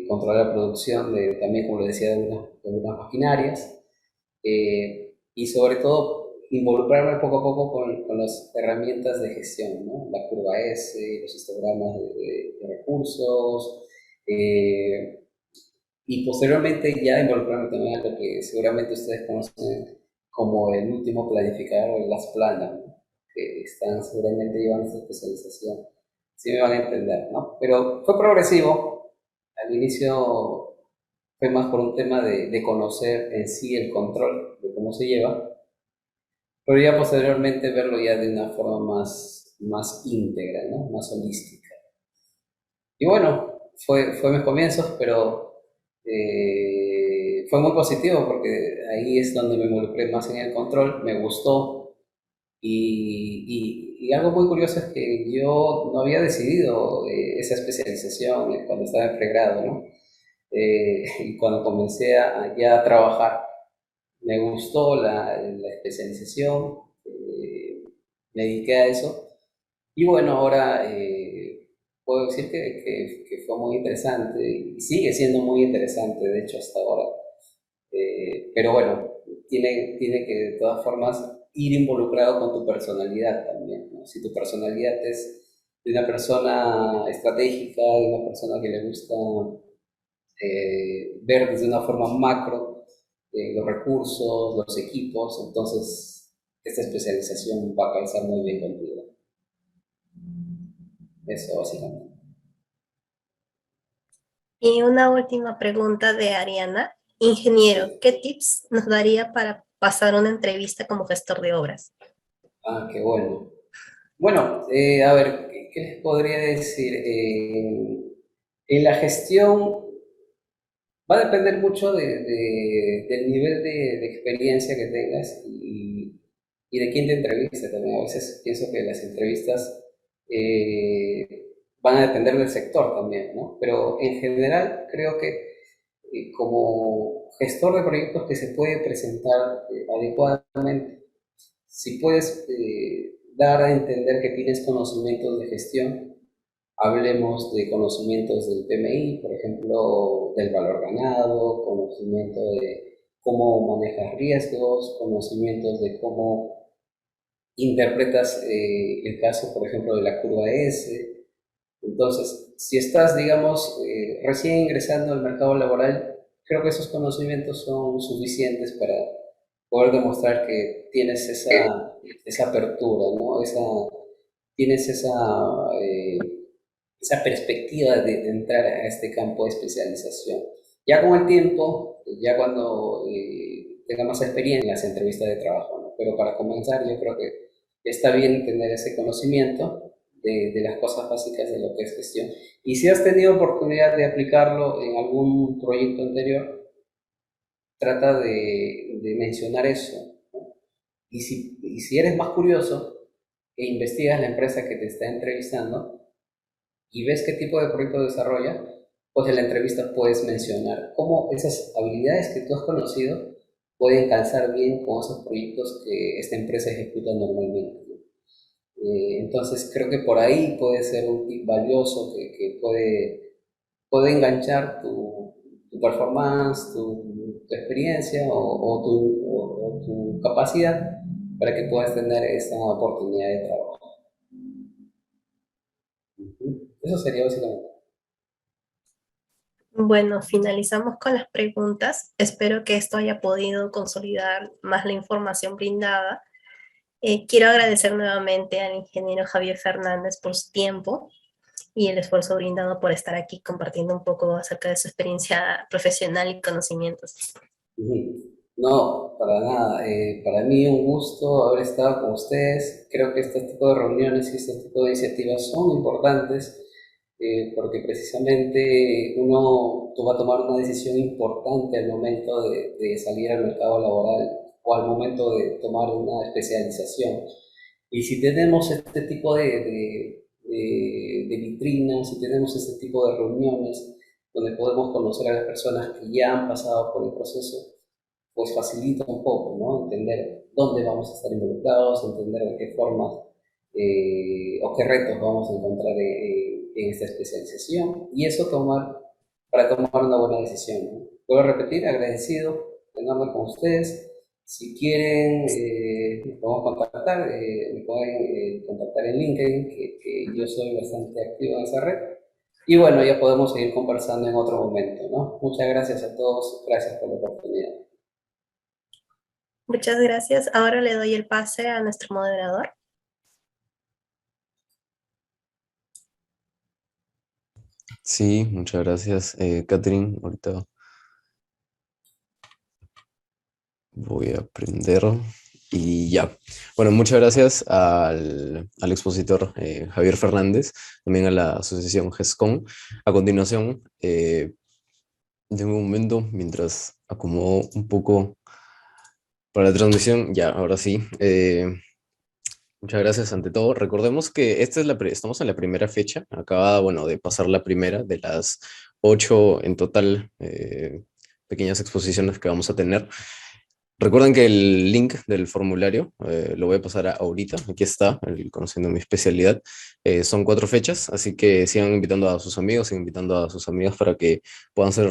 Speaker 3: controlar la producción también, como le decía, de unas maquinarias, y sobre todo involucrarme poco a poco con las herramientas de gestión, ¿no? La curva S, los histogramas de recursos, y posteriormente ya involucrarme también a lo que seguramente ustedes conocen como el último planificador de las planas, ¿no? Que están seguramente llevando esa especialización. Sí me van a entender, ¿no? Pero fue progresivo. Al inicio fue más por un tema de conocer en sí el control de cómo se lleva, pero ya posteriormente verlo ya de una forma más íntegra, ¿no? Más holística. Y bueno, fue mis comienzos, pero fue muy positivo porque ahí es donde me involucré más en el control, me gustó. Y algo muy curioso es que yo no había decidido esa especialización cuando estaba en pregrado, ¿no? Y cuando comencé ya a trabajar, me gustó la especialización, me dediqué a eso. Y bueno, ahora puedo decir que fue muy interesante y sigue siendo muy interesante, de hecho, hasta ahora. Pero bueno, tiene que de todas formas ir involucrado con tu personalidad también, ¿no? Si tu personalidad es de una persona estratégica, de una persona que le gusta ver desde una forma macro los recursos, los equipos, entonces esta especialización va a calzar muy bien contigo. Eso básicamente.
Speaker 2: Y una última pregunta de Ariana. Ingeniero,
Speaker 3: Sí.
Speaker 2: ¿qué tips nos daría para pasar una entrevista como gestor de obras?
Speaker 3: Ah, qué bueno. Bueno, a ver, ¿qué les podría decir? En la gestión va a depender mucho del nivel de experiencia que tengas y de quién te entreviste también. A veces pienso que las entrevistas van a depender del sector también, ¿no? Pero en general creo que como gestor de proyectos que se puede presentar adecuadamente, si puedes dar a entender que tienes conocimientos de gestión, hablemos de conocimientos del PMI, por ejemplo, del valor ganado, conocimiento de cómo manejas riesgos, conocimientos de cómo interpretas el caso, por ejemplo, de la curva S. Entonces, si estás, digamos, recién ingresando al mercado laboral, creo que esos conocimientos son suficientes para poder demostrar que tienes esa apertura, ¿no? Tienes esa perspectiva de entrar a este campo de especialización. Ya con el tiempo, ya cuando tenga más experiencia en las entrevistas de trabajo, ¿no? Pero para comenzar yo creo que está bien tener ese conocimiento de las cosas básicas de lo que es gestión. Y si has tenido oportunidad de aplicarlo en algún proyecto anterior, trata de mencionar eso, ¿no? Y si eres más curioso e investigas la empresa que te está entrevistando, y ves qué tipo de proyecto desarrolla, pues en la entrevista puedes mencionar cómo esas habilidades que tú has conocido pueden calzar bien con esos proyectos que esta empresa ejecuta normalmente, ¿no? Entonces creo que por ahí puede ser un tip valioso que puede enganchar tu performance, tu experiencia o tu capacidad para que puedas tener esta oportunidad de trabajo. Eso sería básicamente.
Speaker 2: Bueno, finalizamos con las preguntas. Espero que esto haya podido consolidar más la información brindada. Quiero agradecer nuevamente al ingeniero Javier Fernández por su tiempo y el esfuerzo brindado por estar aquí compartiendo un poco acerca de su experiencia profesional y conocimientos.
Speaker 3: No, para nada. Para mí un gusto haber estado con ustedes. Creo que este tipo de reuniones y este tipo de iniciativas son importantes porque precisamente uno va a tomar una decisión importante al momento de salir al mercado laboral o al momento de tomar una especialización. Y si tenemos este tipo de vitrinas, si tenemos este tipo de reuniones donde podemos conocer a las personas que ya han pasado por el proceso, pues facilita un poco, ¿no? Entender dónde vamos a estar involucrados, entender de qué formas o qué retos vamos a encontrar en esta especialización y eso para tomar una buena decisión, ¿no? Puedo repetir, agradecido de nuevo con ustedes. Si quieren, nos podemos contactar, me pueden contactar en LinkedIn, que yo soy bastante activo en esa red. Y bueno, ya podemos seguir conversando en otro momento, ¿no? Muchas gracias a todos, gracias por la oportunidad.
Speaker 2: Muchas gracias. Ahora le doy el pase a nuestro moderador.
Speaker 1: Sí, muchas gracias, Catherine. Ahorita voy a aprender y ya. Bueno, muchas gracias al expositor Javier Fernández, también a la asociación GESCOM. A continuación, de un momento, mientras acomodo un poco para la transmisión, ya, ahora sí. Muchas gracias ante todo. Recordemos que esta es estamos en la primera fecha, acaba, bueno, de pasar la primera de las 8 en total pequeñas exposiciones que vamos a tener. Recuerden que el link del formulario lo voy a pasar ahorita. Aquí está, el conociendo mi especialidad. Son 4 fechas, así que sigan invitando a sus amigos, sigan invitando a sus amigas para que puedan ser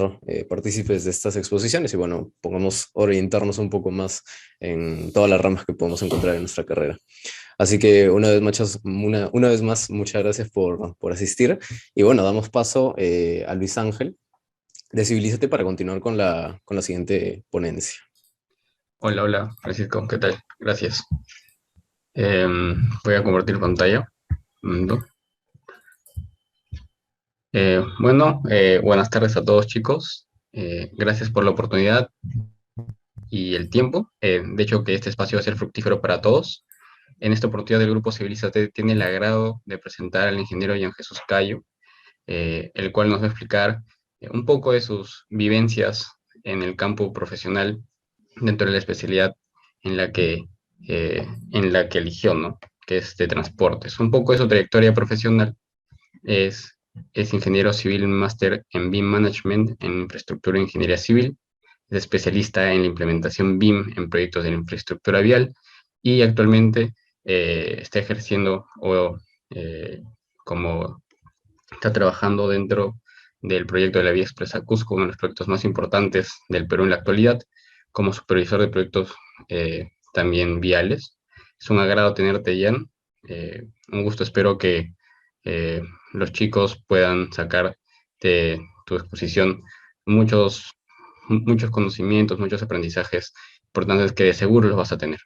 Speaker 1: partícipes de estas exposiciones y bueno, pongamos orientarnos un poco más en todas las ramas que podemos encontrar en nuestra carrera. Así que una vez más, muchas gracias por asistir. Y bueno, damos paso a Luis Ángel de Civilízate para continuar con la siguiente ponencia.
Speaker 5: Hola, hola, Francisco, ¿qué tal? Gracias. Voy a compartir pantalla. ¿No? Buenas tardes a todos, chicos. Gracias por la oportunidad y el tiempo. De hecho, que este espacio va a ser fructífero para todos. En esta oportunidad, el Grupo Civilízate tiene el agrado de presentar al ingeniero Jean Jesús Cayo, el cual nos va a explicar un poco de sus vivencias en el campo profesional dentro de la especialidad en la que, en la que eligió, ¿no? Que es de transportes. Un poco de su trayectoria profesional es, es ingeniero civil máster en BIM Management en infraestructura e ingeniería civil, es especialista en la implementación BIM en proyectos de la infraestructura vial y actualmente está ejerciendo como está trabajando dentro del proyecto de la Vía Expresa Cusco, uno de los proyectos más importantes del Perú en la actualidad, como supervisor de proyectos también viales. Es un agrado tenerte, Jan. Un gusto, espero que los chicos puedan sacar de tu exposición muchos conocimientos, muchos aprendizajes importantes que de seguro los vas a tener.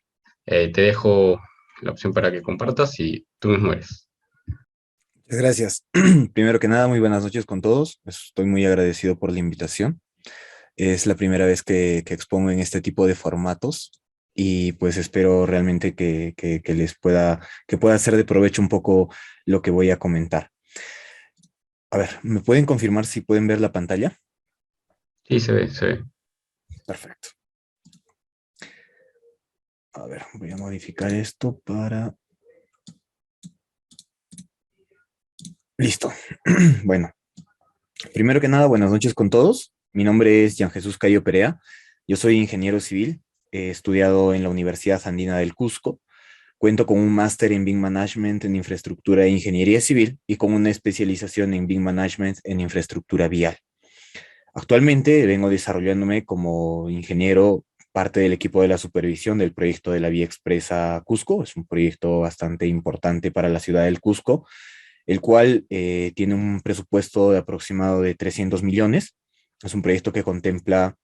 Speaker 5: Te dejo la opción para que compartas y tú mismo eres.
Speaker 6: Muchas gracias. Primero que nada, muy buenas noches con todos. Estoy muy agradecido por la invitación. Es la primera vez que expongo en este tipo de formatos y pues espero realmente que les pueda ser de provecho un poco lo que voy a comentar. A ver, ¿me pueden confirmar si pueden ver la pantalla?
Speaker 5: Sí, se ve, se ve.
Speaker 6: Perfecto. A ver, voy a modificar esto para... Listo. Bueno, primero que nada, buenas noches con todos. Mi nombre es Jean Jesús Cayo Perea. Yo soy ingeniero civil. He estudiado en la Universidad Andina del Cusco. Cuento con un máster en BIM Management en infraestructura e ingeniería civil y con una especialización en BIM Management en infraestructura vial. Actualmente vengo desarrollándome como ingeniero, parte del equipo de la supervisión del proyecto de la Vía Expresa Cusco. Es un proyecto bastante importante para la ciudad del Cusco, el cual tiene un presupuesto de aproximado de 300 millones. Es un proyecto que contempla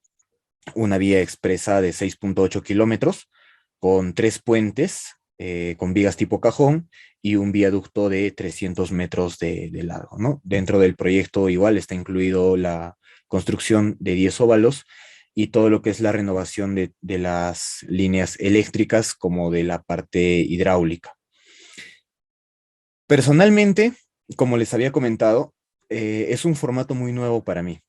Speaker 6: una vía expresa de 6.8 kilómetros con 3 puentes con vigas tipo cajón y un viaducto de 300 metros de largo, ¿no? Dentro del proyecto igual está incluido la construcción de 10 óvalos y todo lo que es la renovación de las líneas eléctricas como de la parte hidráulica. Personalmente, como les había comentado, es un formato muy nuevo para mí.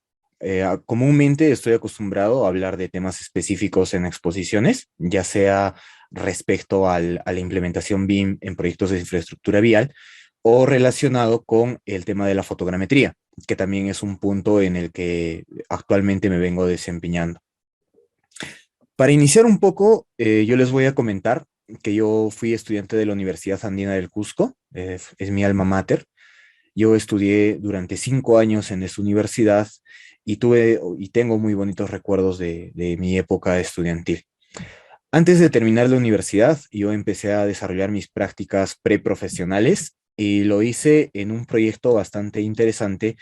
Speaker 6: Comúnmente estoy acostumbrado a hablar de temas específicos en exposiciones, ya sea respecto a la implementación BIM en proyectos de infraestructura vial o relacionado con el tema de la fotogrametría, que también es un punto en el que actualmente me vengo desempeñando. Para iniciar un poco, yo les voy a comentar que yo fui estudiante de la Universidad Andina del Cusco, es mi alma mater. Yo estudié durante 5 años en esa universidad y tuve y tengo muy bonitos recuerdos de mi época estudiantil. Antes de terminar la universidad, yo empecé a desarrollar mis prácticas preprofesionales y lo hice en un proyecto bastante interesante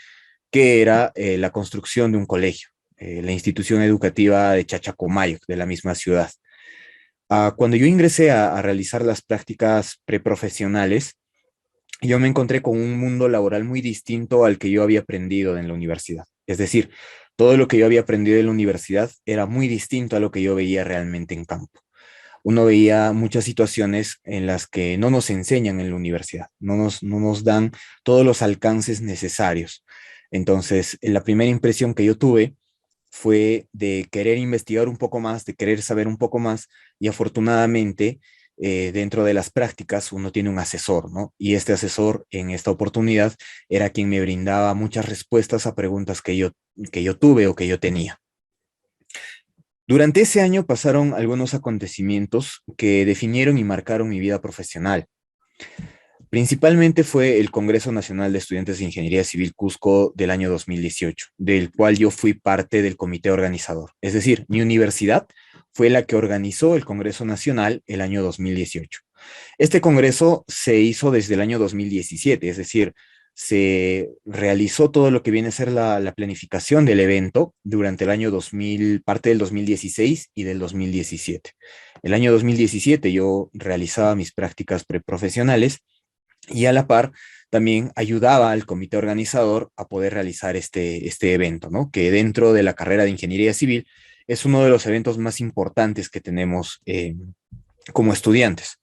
Speaker 6: que era la construcción de un colegio, la institución educativa de Chachacomayo, de la misma ciudad. Cuando yo ingresé a realizar las prácticas preprofesionales, yo me encontré con un mundo laboral muy distinto al que yo había aprendido en la universidad. Es decir, todo lo que yo había aprendido en la universidad era muy distinto a lo que yo veía realmente en campo. Uno veía muchas situaciones en las que no nos enseñan en la universidad, no nos dan todos los alcances necesarios. Entonces, la primera impresión que yo tuve fue de querer investigar un poco más, de querer saber un poco más, y afortunadamente dentro de las prácticas uno tiene un asesor, ¿no? Y este asesor en esta oportunidad era quien me brindaba muchas respuestas a preguntas que yo tuve o que yo tenía. Durante ese año pasaron algunos acontecimientos que definieron y marcaron mi vida profesional. Principalmente fue el Congreso Nacional de Estudiantes de Ingeniería Civil Cusco del año 2018, del cual yo fui parte del comité organizador. Es decir, mi universidad fue la que organizó el Congreso Nacional el año 2018. Este congreso se hizo desde el año 2017, es decir, se realizó todo lo que viene a ser la planificación del evento durante el año 2000, parte del 2016 y del 2017. El año 2017 yo realizaba mis prácticas preprofesionales y a la par también ayudaba al comité organizador a poder realizar este evento, ¿no? Que dentro de la carrera de Ingeniería Civil es uno de los eventos más importantes que tenemos como estudiantes.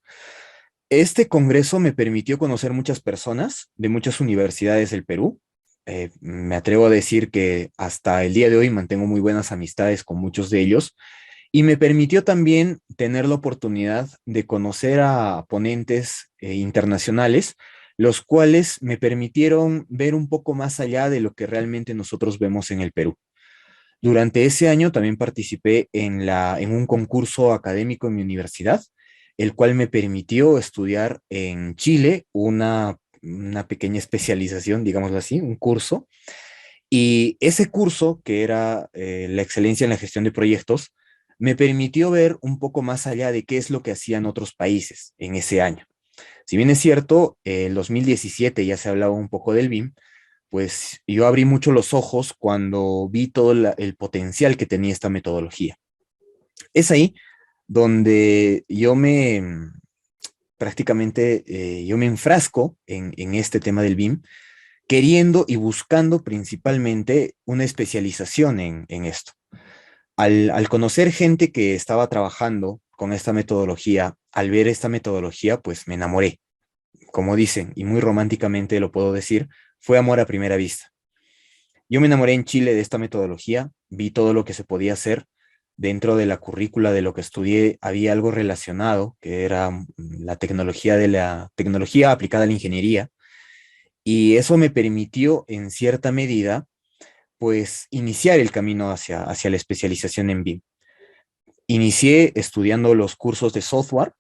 Speaker 6: Este congreso me permitió conocer muchas personas de muchas universidades del Perú. Me atrevo a decir que hasta el día de hoy mantengo muy buenas amistades con muchos de ellos, y me permitió también tener la oportunidad de conocer a ponentes internacionales, los cuales me permitieron ver un poco más allá de lo que realmente nosotros vemos en el Perú. Durante ese año también participé en un concurso académico en mi universidad, el cual me permitió estudiar en Chile una pequeña especialización, digámoslo así, un curso. Y ese curso, que era la excelencia en la gestión de proyectos, me permitió ver un poco más allá de qué es lo que hacían otros países en ese año. Si bien es cierto, en 2017 ya se hablaba un poco del BIM, pues yo abrí mucho los ojos cuando vi todo el potencial que tenía esta metodología. Es ahí donde prácticamente, yo me enfrasco en este tema del BIM, queriendo y buscando principalmente una especialización en esto. Al conocer gente que estaba trabajando con esta metodología, al ver esta metodología, pues me enamoré. Como dicen, y muy románticamente lo puedo decir, fue amor a primera vista. Yo me enamoré en Chile de esta metodología, vi todo lo que se podía hacer. Dentro de la currícula de lo que estudié había algo relacionado, que era la tecnología aplicada a la ingeniería, y eso me permitió en cierta medida pues iniciar el camino hacia la especialización en BIM. Inicié estudiando los cursos de software.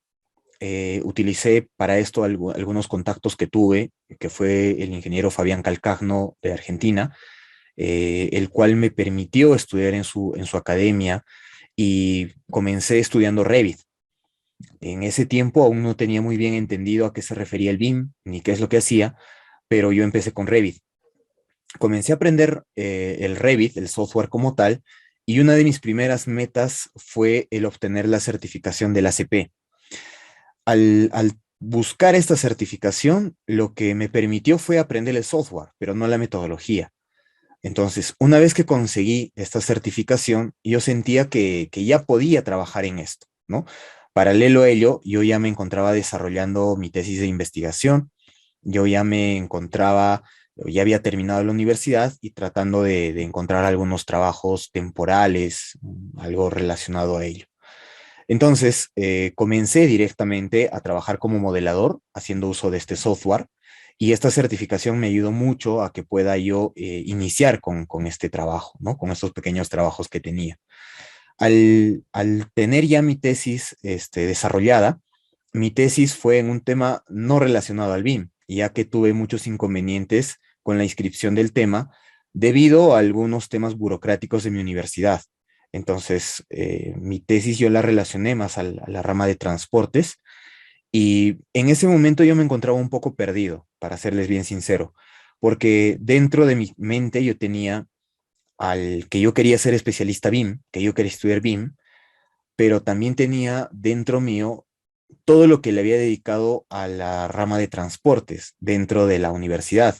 Speaker 6: Utilicé para esto algunos contactos que tuve, que fue el ingeniero Fabián Calcagno de Argentina, el cual me permitió estudiar en su academia, y comencé estudiando Revit. En ese tiempo aún no tenía muy bien entendido a qué se refería el BIM ni qué es lo que hacía, pero yo empecé con Revit. Comencé a aprender el Revit, el software como tal, y una de mis primeras metas fue el obtener la certificación del ACP. Al buscar esta certificación, lo que me permitió fue aprender el software, pero no la metodología. Entonces, una vez que conseguí esta certificación, yo sentía que ya podía trabajar en esto, ¿no? Paralelo a ello, yo ya me encontraba desarrollando mi tesis de investigación, yo ya me encontraba, ya había terminado la universidad y tratando de encontrar algunos trabajos temporales, algo relacionado a ello. Entonces, comencé directamente a trabajar como modelador, haciendo uso de este software, y esta certificación me ayudó mucho a que pueda yo iniciar con este trabajo, ¿no? Con estos pequeños trabajos que tenía. Al tener ya mi tesis desarrollada, mi tesis fue en un tema no relacionado al BIM, ya que tuve muchos inconvenientes con la inscripción del tema debido a algunos temas burocráticos de mi universidad. Entonces, mi tesis yo la relacioné más a la rama de transportes, y en ese momento yo me encontraba un poco perdido, para serles bien sincero, porque dentro de mi mente yo tenía al que yo quería ser especialista BIM, que yo quería estudiar BIM, pero también tenía dentro mío todo lo que le había dedicado a la rama de transportes dentro de la universidad.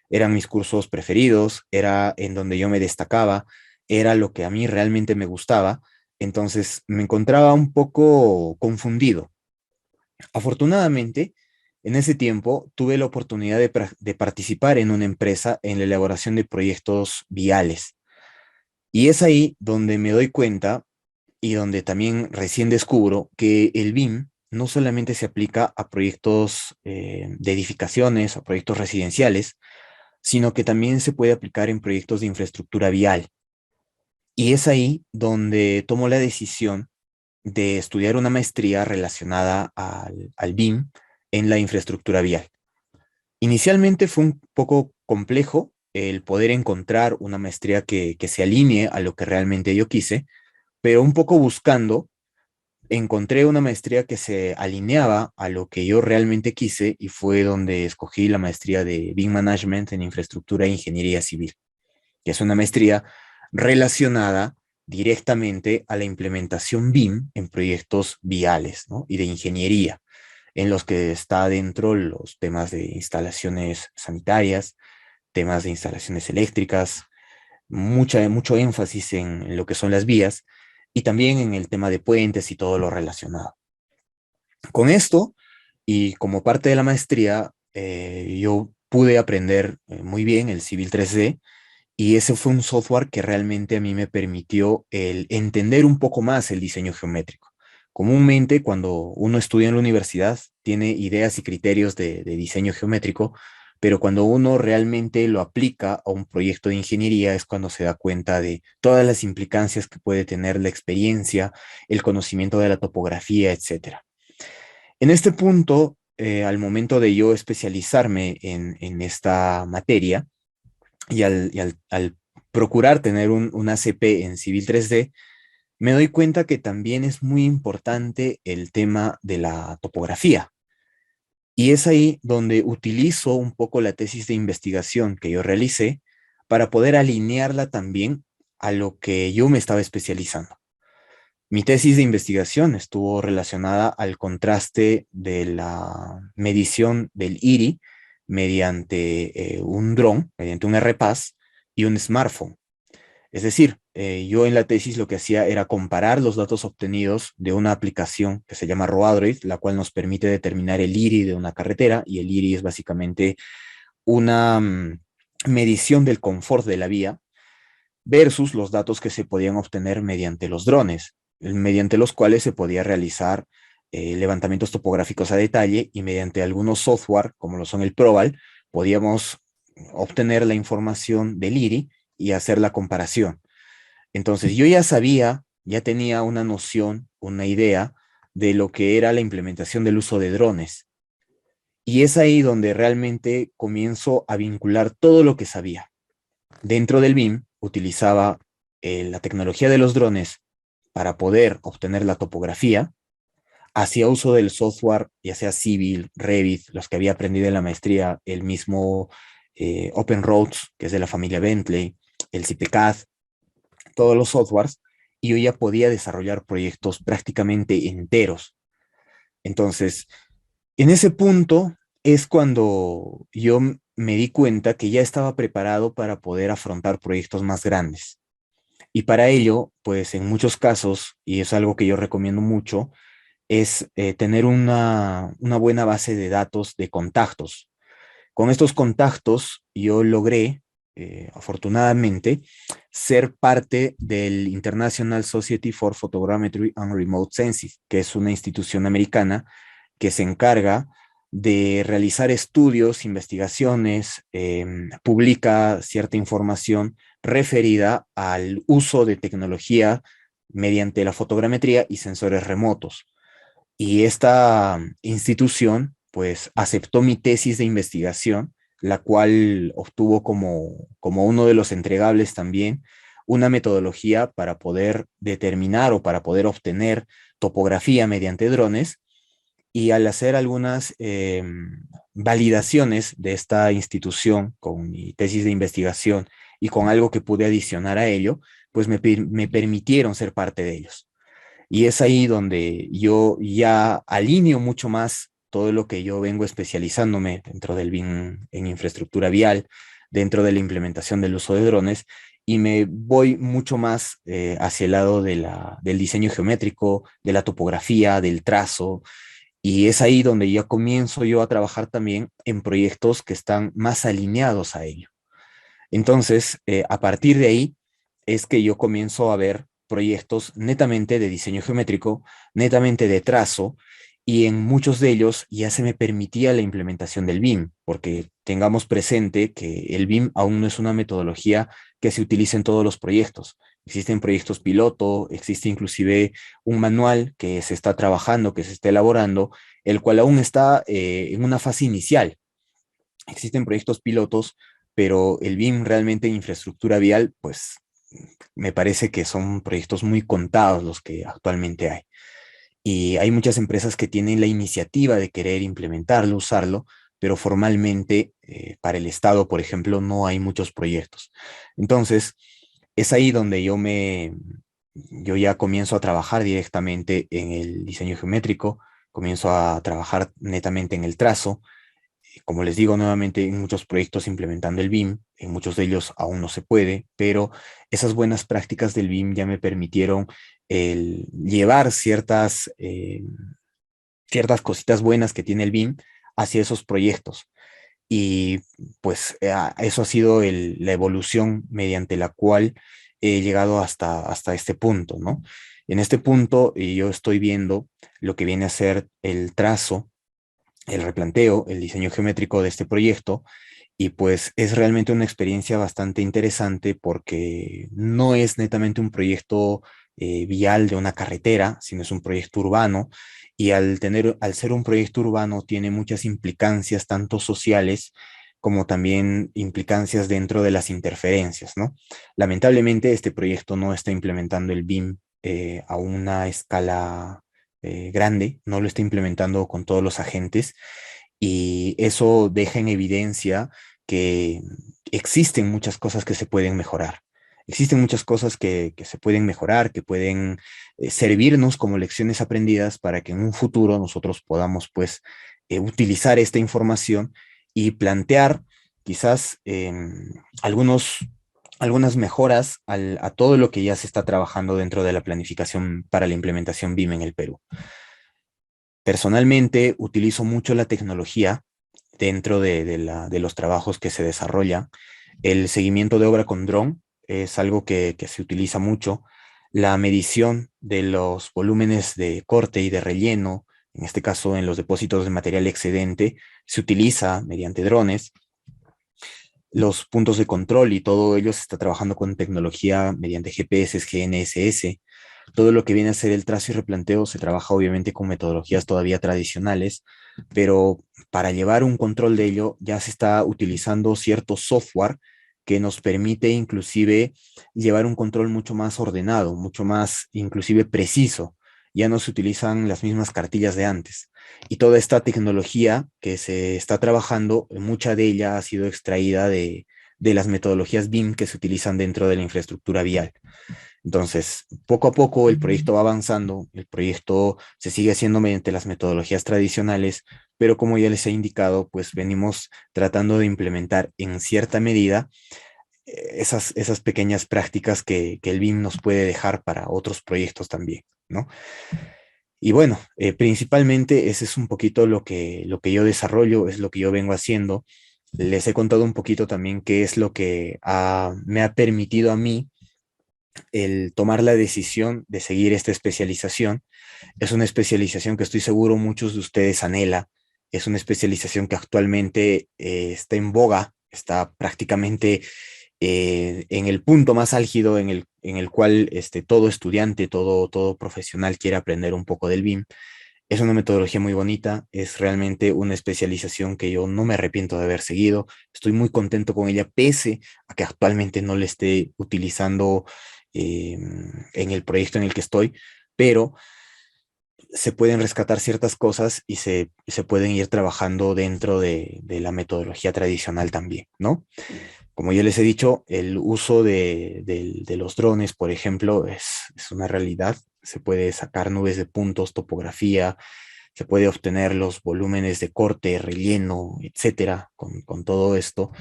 Speaker 6: Eran mis cursos preferidos, era en donde yo me destacaba, era lo que a mí realmente me gustaba, entonces me encontraba un poco confundido. Afortunadamente, en ese tiempo tuve la oportunidad de participar en una empresa en la elaboración de proyectos viales. Y es ahí donde me doy cuenta y donde también recién descubro que el BIM no solamente se aplica a proyectos de edificaciones, a proyectos residenciales, sino que también se puede aplicar en proyectos de infraestructura vial. Y es ahí donde tomo la decisión de estudiar una maestría relacionada al BIM en la infraestructura vial. Inicialmente fue un poco complejo el poder encontrar una maestría que se alinee a lo que realmente yo quise, pero un poco buscando, encontré una maestría que se alineaba a lo que yo realmente quise y fue donde escogí la maestría de BIM Management en Infraestructura e Ingeniería Civil, que es una maestría relacionada directamente a la implementación BIM en proyectos viales, ¿no? Y de ingeniería, en los que está dentro los temas de instalaciones sanitarias, temas de instalaciones eléctricas, mucho énfasis en lo que son las vías y también en el tema de puentes y todo lo relacionado. Con esto, y como parte de la maestría, yo pude aprender muy bien el Civil 3D y ese fue un software que realmente a mí me permitió el entender un poco más el diseño geométrico. Comúnmente, cuando uno estudia en la universidad, tiene ideas y criterios de diseño geométrico, pero cuando uno realmente lo aplica a un proyecto de ingeniería es cuando se da cuenta de todas las implicancias que puede tener la experiencia, el conocimiento de la topografía, etcétera. En este punto, al momento de yo especializarme en esta materia y al procurar tener un ACP en Civil 3D, me doy cuenta que también es muy importante el tema de la topografía. Y es ahí donde utilizo un poco la tesis de investigación que yo realicé para poder alinearla también a lo que yo me estaba especializando. Mi tesis de investigación estuvo relacionada al contraste de la medición del IRI mediante un dron, mediante un RPAS y un smartphone. Es decir, yo en la tesis lo que hacía era comparar los datos obtenidos de una aplicación que se llama Roadroid, la cual nos permite determinar el IRI de una carretera, y el IRI es básicamente una medición del confort de la vía, versus los datos que se podían obtener mediante los drones, mediante los cuales se podía realizar levantamientos topográficos a detalle y mediante algunos software, como lo son el Proval, podíamos obtener la información del IRI y hacer la comparación. Entonces yo ya sabía, ya tenía una noción, una idea de lo que era la implementación del uso de drones. Y es ahí donde realmente comienzo a vincular todo lo que sabía. Dentro del BIM utilizaba la tecnología de los drones para poder obtener la topografía, hacía uso del software, ya sea Civil, Revit, los que había aprendido en la maestría, el mismo OpenRoads, que es de la familia Bentley, el CPCAD, todos los softwares, y yo ya podía desarrollar proyectos prácticamente enteros. Entonces, en ese punto es cuando yo me di cuenta que ya estaba preparado para poder afrontar proyectos más grandes. Y para ello, pues en muchos casos, y es algo que yo recomiendo mucho, es tener una buena base de datos de contactos. Con estos contactos yo logré, afortunadamente, ser parte del International Society for Photogrammetry and Remote Sensing, que es una institución americana que se encarga de realizar estudios, investigaciones, publica cierta información referida al uso de tecnología mediante la fotogrametría y sensores remotos. Y esta institución, pues, aceptó mi tesis de investigación, la cual obtuvo como uno de los entregables también una metodología para poder determinar o para poder obtener topografía mediante drones. Y al hacer algunas validaciones de esta institución con mi tesis de investigación y con algo que pude adicionar a ello, pues me permitieron ser parte de ellos. Y es ahí donde yo ya alineo mucho más todo lo que yo vengo especializándome dentro del BIM en infraestructura vial, dentro de la implementación del uso de drones, y me voy mucho más hacia el lado del diseño geométrico, de la topografía, del trazo, y es ahí donde ya comienzo yo a trabajar también en proyectos que están más alineados a ello. Entonces, a partir de ahí es que yo comienzo a ver proyectos netamente de diseño geométrico, netamente de trazo, y en muchos de ellos ya se me permitía la implementación del BIM, porque tengamos presente que el BIM aún no es una metodología que se utilice en todos los proyectos. Existen proyectos piloto, existe inclusive un manual que se está trabajando, que se está elaborando, el cual aún está en una fase inicial. Existen proyectos pilotos, pero el BIM realmente en infraestructura vial, pues me parece que son proyectos muy contados los que actualmente hay. Y hay muchas empresas que tienen la iniciativa de querer implementarlo, usarlo, pero formalmente para el Estado, por ejemplo, no hay muchos proyectos. Entonces, es ahí donde yo ya comienzo a trabajar directamente en el diseño geométrico, comienzo a trabajar netamente en el trazo. Como les digo nuevamente, en muchos proyectos implementando el BIM, en muchos de ellos aún no se puede, pero esas buenas prácticas del BIM ya me permitieron llevar ciertas cositas buenas que tiene el BIM hacia esos proyectos. Y pues eso ha sido la evolución mediante la cual he llegado hasta este punto, ¿no? En este punto yo estoy viendo lo que viene a ser el trazo, el replanteo, el diseño geométrico de este proyecto, y pues es realmente una experiencia bastante interesante porque no es netamente un proyecto vial de una carretera, sino es un proyecto urbano, y al ser un proyecto urbano tiene muchas implicancias, tanto sociales como también implicancias dentro de las interferencias, ¿no? Lamentablemente este proyecto no está implementando el BIM a una escala grande, no lo está implementando con todos los agentes, y eso deja en evidencia que existen muchas cosas que se pueden mejorar. Existen muchas cosas que se pueden mejorar, que pueden servirnos como lecciones aprendidas para que en un futuro nosotros podamos pues utilizar esta información y plantear quizás algunas mejoras a todo lo que ya se está trabajando dentro de la planificación para la implementación BIM en el Perú. Personalmente utilizo mucho la tecnología dentro de los trabajos que se desarrollan. El seguimiento de obra con dron es algo que se utiliza mucho. La medición de los volúmenes de corte y de relleno, en este caso en los depósitos de material excedente, se utiliza mediante drones. Los puntos de control y todo ello se está trabajando con tecnología mediante GPS, GNSS. Todo lo que viene a ser el trazo y replanteo se trabaja obviamente con metodologías todavía tradicionales, pero para llevar un control de ello ya se está utilizando cierto software que nos permite inclusive llevar un control mucho más ordenado, mucho más inclusive preciso. Ya no se utilizan las mismas cartillas de antes. Y toda esta tecnología que se está trabajando, mucha de ella ha sido extraída de las metodologías BIM que se utilizan dentro de la infraestructura vial. Entonces, poco a poco el proyecto va avanzando, el proyecto se sigue haciendo mediante las metodologías tradicionales, pero como ya les he indicado, pues venimos tratando de implementar en cierta medida esas pequeñas prácticas que el BIM nos puede dejar para otros proyectos también, ¿no? Y bueno, principalmente ese es un poquito lo que yo desarrollo, es lo que yo vengo haciendo. Les he contado un poquito también qué es lo que me ha permitido a mí el tomar la decisión de seguir esta especialización. Es una especialización que estoy seguro muchos de ustedes anhela. Es una especialización que actualmente está en boga, está prácticamente en el punto más álgido en el cual todo estudiante, todo profesional quiere aprender un poco del BIM. Es una metodología muy bonita, es realmente una especialización que yo no me arrepiento de haber seguido. Estoy muy contento con ella, pese a que actualmente no la esté utilizando en el proyecto en el que estoy, pero se pueden rescatar ciertas cosas y se pueden ir trabajando dentro de la metodología tradicional también, ¿no? Como ya les he dicho, el uso de los drones, por ejemplo, es una realidad. se puede sacar nubes de puntos, topografía, se puede obtener los volúmenes de corte, relleno, etcétera, con todo esto.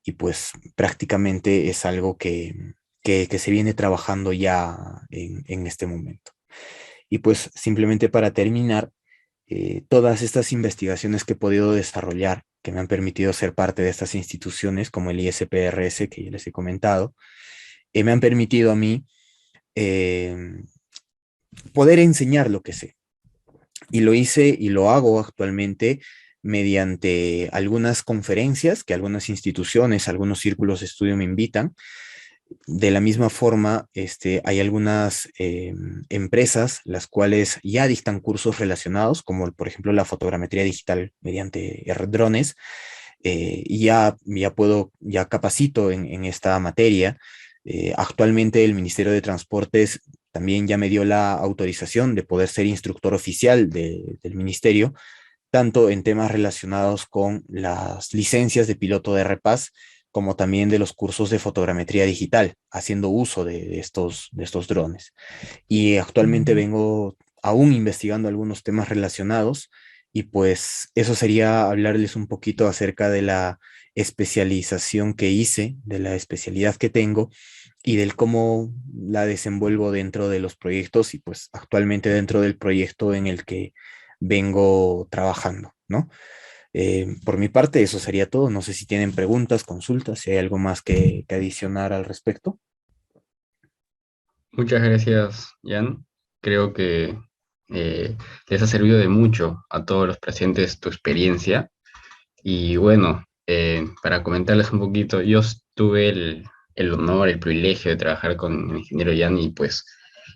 Speaker 6: Y pues prácticamente es algo que se viene trabajando ya en este momento. Y pues simplemente para terminar, todas estas investigaciones que he podido desarrollar, que me han permitido ser parte de estas instituciones, como el ISPRS, que ya les he comentado, me han permitido a mí poder enseñar lo que sé. Y lo hice y lo hago actualmente mediante algunas conferencias que algunas instituciones, algunos círculos de estudio me invitan. De la misma forma, hay algunas empresas las cuales ya dictan cursos relacionados, como por ejemplo la fotogrametría digital mediante drones, y ya capacito en esta materia. Actualmente el Ministerio de Transportes también ya me dio la autorización de poder ser instructor oficial del ministerio, tanto en temas relacionados con las licencias de piloto de RPAS, como también de los cursos de fotogrametría digital, haciendo uso de estos drones. Y actualmente vengo aún investigando algunos temas relacionados, y pues eso sería hablarles un poquito acerca de la especialización que hice, de la especialidad que tengo y del cómo la desenvuelvo dentro de los proyectos y pues actualmente dentro del proyecto en el que vengo trabajando, ¿no? Por mi parte, eso sería todo. No sé si tienen preguntas, consultas, si hay algo más que adicionar al respecto.
Speaker 5: Muchas gracias, Jan. Creo que les ha servido de mucho a todos los presentes tu experiencia. Y bueno, para comentarles un poquito, yo tuve el honor, el privilegio de trabajar con el ingeniero Jan y pues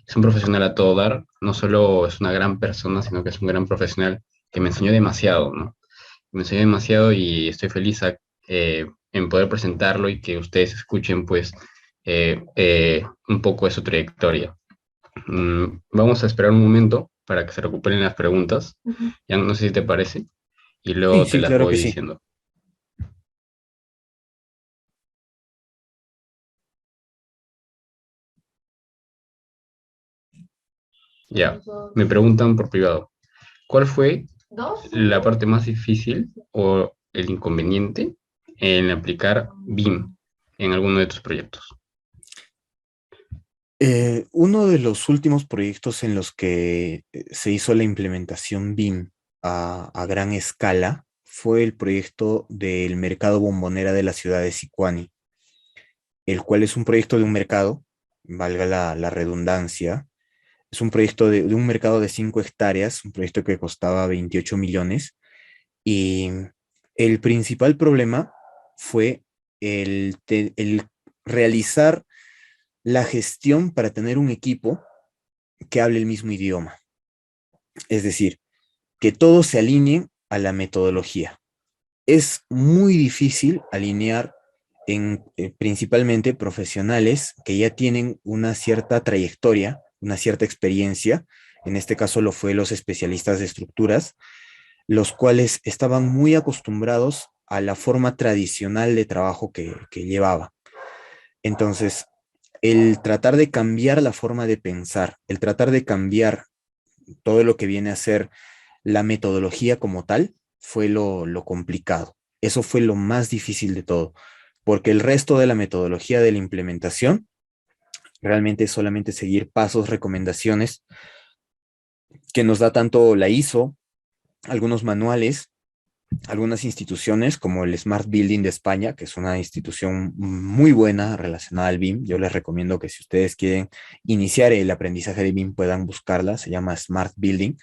Speaker 5: es un profesional a todo dar. No solo es una gran persona, sino que es un gran profesional que me enseñó demasiado, ¿no? Me enseñó demasiado y estoy feliz en poder presentarlo y que ustedes escuchen pues un poco de su trayectoria. Vamos a esperar un momento para que se recuperen las preguntas. Ya no sé si te parece y
Speaker 6: Sí,
Speaker 5: luego te
Speaker 6: sí,
Speaker 5: las
Speaker 6: claro que
Speaker 5: voy
Speaker 6: sí.
Speaker 5: diciendo. Ya, me preguntan por privado, ¿cuál fue la parte más difícil o el inconveniente en aplicar BIM en alguno de tus proyectos?
Speaker 6: Uno de los últimos proyectos en los que se hizo la implementación BIM a gran escala fue el proyecto del mercado bombonera de la ciudad de Sicuani, el cual es un proyecto de un mercado, valga la redundancia. Es un proyecto de un mercado de 5 hectáreas, un proyecto que costaba 28 millones. Y el principal problema fue el realizar la gestión para tener un equipo que hable el mismo idioma. Es decir, que todos se alineen a la metodología. Es muy difícil alinear principalmente profesionales que ya tienen una cierta trayectoria, una cierta experiencia. En este caso lo fue los especialistas de estructuras, los cuales estaban muy acostumbrados a la forma tradicional de trabajo que llevaba. Entonces, el tratar de cambiar la forma de pensar, el tratar de cambiar todo lo que viene a ser la metodología como tal, fue lo complicado. Eso fue lo más difícil de todo, porque el resto de la metodología de la implementación realmente es solamente seguir pasos, recomendaciones que nos da tanto la ISO, algunos manuales, algunas instituciones como el Smart Building de España, que es una institución muy buena relacionada al BIM. Yo les recomiendo que si ustedes quieren iniciar el aprendizaje de BIM puedan buscarla, se llama Smart Building.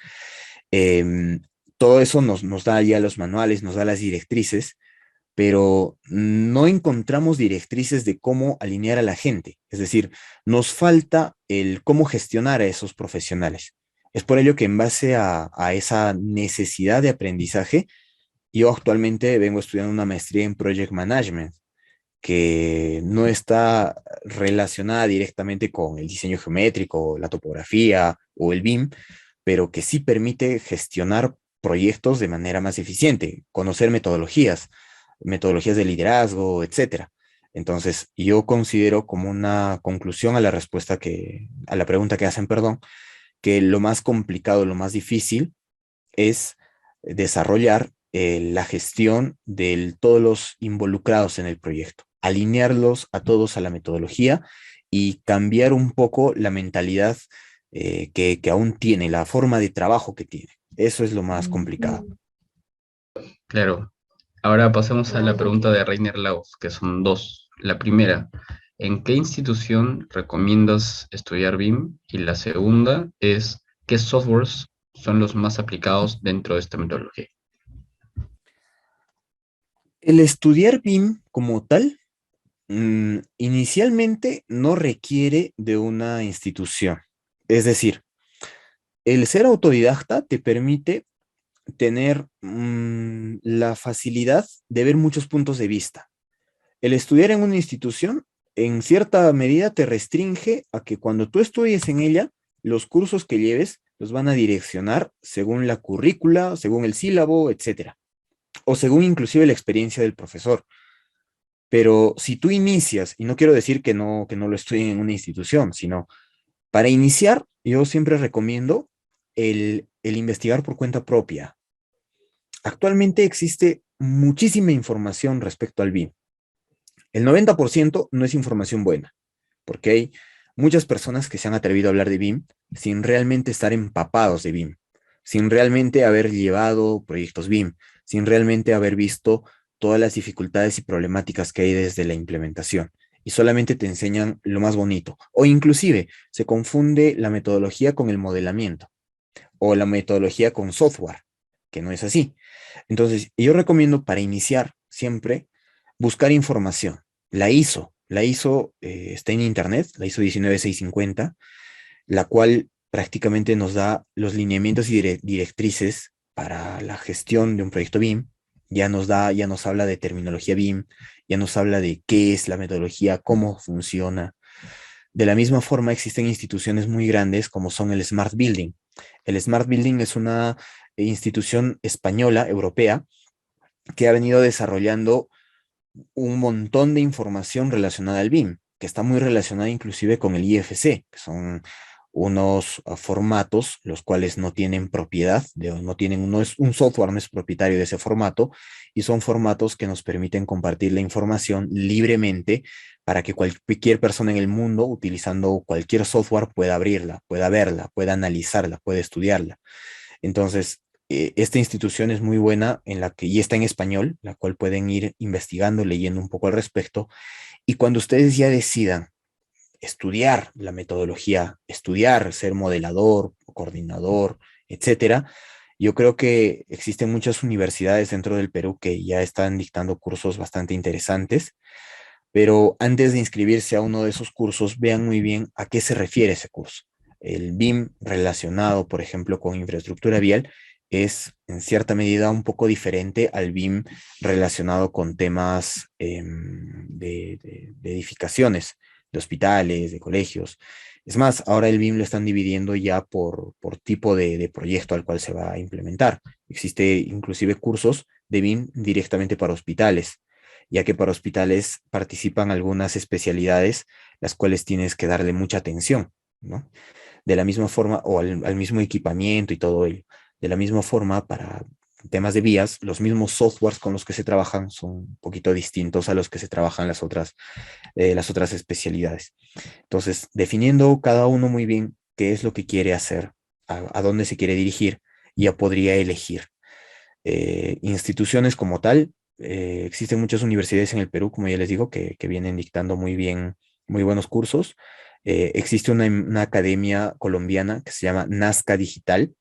Speaker 6: Eh, Todo eso nos da ya los manuales, nos da las directrices, pero no encontramos directrices de cómo alinear a la gente. Es decir, nos falta el cómo gestionar a esos profesionales. Es por ello que en base a esa necesidad de aprendizaje, yo actualmente vengo estudiando una maestría en Project Management, que no está relacionada directamente con el diseño geométrico, la topografía o el BIM, pero que sí permite gestionar proyectos de manera más eficiente, conocer metodologías de liderazgo, etcétera. Entonces, yo considero como una conclusión a la respuesta a la pregunta que hacen, perdón, que lo más complicado, lo más difícil es desarrollar la gestión de todos los involucrados en el proyecto, alinearlos a todos a la metodología y cambiar un poco la mentalidad que aún tiene, la forma de trabajo que tiene. Eso es lo más complicado.
Speaker 5: Claro. Ahora pasemos a la pregunta de Reiner Laus, que son dos. La primera, ¿en qué institución recomiendas estudiar BIM? Y la segunda es, ¿qué softwares son los más aplicados dentro de esta metodología?
Speaker 6: El estudiar BIM como tal, inicialmente no requiere de una institución. Es decir, el ser autodidacta te permite tener la facilidad de ver muchos puntos de vista. El estudiar en una institución, en cierta medida, te restringe a que cuando tú estudies en ella, los cursos que lleves los van a direccionar según la currícula, según el sílabo, etcétera, o según inclusive la experiencia del profesor. Pero si tú inicias, y no quiero decir que no lo estudien en una institución, sino para iniciar, yo siempre recomiendo el investigar por cuenta propia. Actualmente existe muchísima información respecto al BIM. El 90% no es información buena, porque hay muchas personas que se han atrevido a hablar de BIM sin realmente estar empapados de BIM, sin realmente haber llevado proyectos BIM, sin realmente haber visto todas las dificultades y problemáticas que hay desde la implementación. Y solamente te enseñan lo más bonito. O inclusive se confunde la metodología con el modelamiento o la metodología con software, que no es así. Entonces, yo recomiendo para iniciar siempre buscar información. La ISO está en internet, la ISO 19650, la cual prácticamente nos da los lineamientos y directrices para la gestión de un proyecto BIM. Ya nos habla de terminología BIM, ya nos habla de qué es la metodología, cómo funciona. De la misma forma, existen instituciones muy grandes como son el Smart Building. El Smart Building es una institución española, europea, que ha venido desarrollando un montón de información relacionada al BIM, que está muy relacionada inclusive con el IFC, que son unos formatos los cuales no tienen propiedad, no es un software, no es propietario de ese formato, y son formatos que nos permiten compartir la información libremente para que cualquier persona en el mundo, utilizando cualquier software, pueda abrirla, pueda verla, pueda analizarla, pueda estudiarla. Entonces, esta institución es muy buena y está en español, la cual pueden ir investigando, leyendo un poco al respecto. Y cuando ustedes ya decidan estudiar la metodología, estudiar, ser modelador, coordinador, etcétera, yo creo que existen muchas universidades dentro del Perú que ya están dictando cursos bastante interesantes, pero antes de inscribirse a uno de esos cursos, vean muy bien a qué se refiere ese curso. El BIM relacionado, por ejemplo, con infraestructura vial es en cierta medida un poco diferente al BIM relacionado con temas de edificaciones, de hospitales, de colegios. Es más, ahora el BIM lo están dividiendo ya por tipo de proyecto al cual se va a implementar. Existe inclusive cursos de BIM directamente para hospitales, ya que para hospitales participan algunas especialidades, las cuales tienes que darle mucha atención, ¿no? De la misma forma, o al mismo equipamiento y todo ello. De la misma forma, para temas de vías, los mismos softwares con los que se trabajan son un poquito distintos a los que se trabajan las otras especialidades. Entonces, definiendo cada uno muy bien qué es lo que quiere hacer, a dónde se quiere dirigir, ya podría elegir. Instituciones como tal, existen muchas universidades en el Perú, como ya les digo, que vienen dictando muy bien, muy buenos cursos. Existe una academia colombiana que se llama Nazca Digital,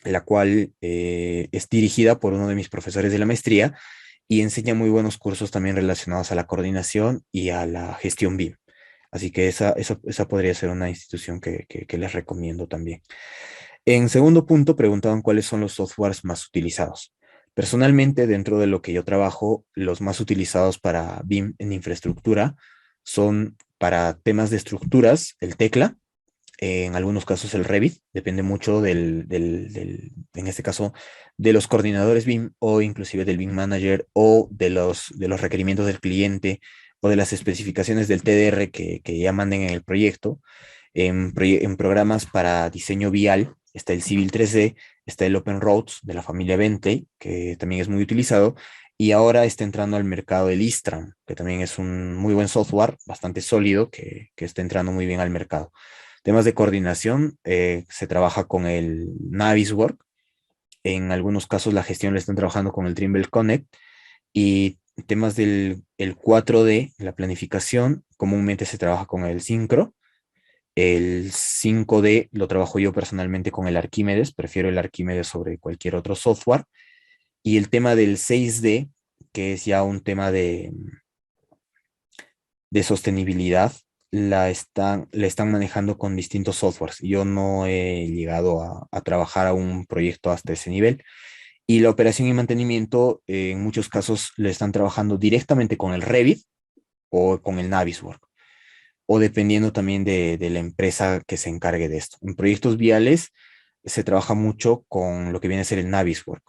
Speaker 6: la cual es dirigida por uno de mis profesores de la maestría y enseña muy buenos cursos también relacionados a la coordinación y a la gestión BIM. Así que esa podría ser una institución que les recomiendo también. En segundo punto, preguntaban cuáles son los softwares más utilizados. Personalmente, dentro de lo que yo trabajo, los más utilizados para BIM en infraestructura son para temas de estructuras, el Tecla, en algunos casos el Revit, depende mucho en este caso, de los coordinadores BIM o inclusive del BIM Manager o de los requerimientos del cliente o de las especificaciones del TDR que ya manden en el proyecto. En programas para diseño vial está el Civil 3D, está el Open Roads de la familia Bentley, que también es muy utilizado, y ahora está entrando al mercado el Istram, que también es un muy buen software, bastante sólido, que está entrando muy bien al mercado. Temas de coordinación, se trabaja con el Naviswork, en algunos casos la gestión la están trabajando con el Trimble Connect, y temas del el 4D, la planificación, comúnmente se trabaja con el Syncro. El 5D lo trabajo yo personalmente con el Arquímedes, prefiero el Arquímedes sobre cualquier otro software. Y el tema del 6D, que es ya un tema de sostenibilidad, la están manejando con distintos softwares. Yo no he llegado a trabajar a un proyecto hasta ese nivel. Y la operación y mantenimiento, en muchos casos, le están trabajando directamente con el Revit o con el Naviswork, o dependiendo también de la empresa que se encargue de esto. En proyectos viales se trabaja mucho con lo que viene a ser el Naviswork.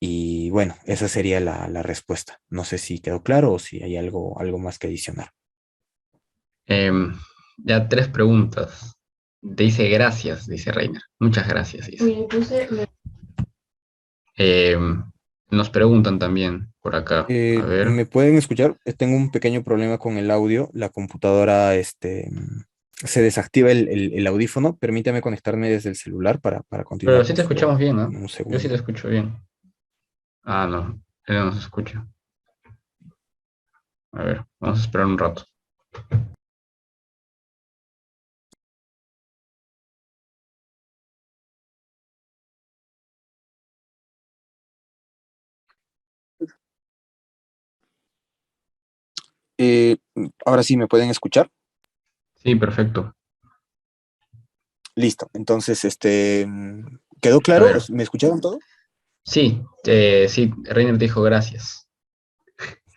Speaker 6: Y bueno, esa sería la respuesta. No sé si quedó claro o si hay algo más que adicionar.
Speaker 5: Em, ya 3 preguntas. Dice gracias, dice Reiner. Muchas gracias, dice. Em, Nos preguntan también por acá. A ver.
Speaker 6: ¿Me pueden escuchar? Tengo un pequeño problema con el audio. La computadora se desactiva el audífono. Permítame conectarme desde el celular para
Speaker 5: Pero
Speaker 6: continuar,
Speaker 5: sí
Speaker 6: por
Speaker 5: te
Speaker 6: favor.
Speaker 5: escuchamos bien, ¿no?
Speaker 6: Un
Speaker 5: Yo sí
Speaker 6: segundo.
Speaker 5: te escucho bien. Ah, no. Él no nos escucha. A ver, vamos a esperar un rato.
Speaker 6: Eh, Ahora sí, ¿me pueden escuchar?
Speaker 5: Sí, perfecto.
Speaker 6: Listo. Entonces, ¿quedó
Speaker 5: A
Speaker 6: claro?
Speaker 5: ver.
Speaker 6: ¿Me escucharon todo?
Speaker 5: Sí, sí, Reiner dijo gracias.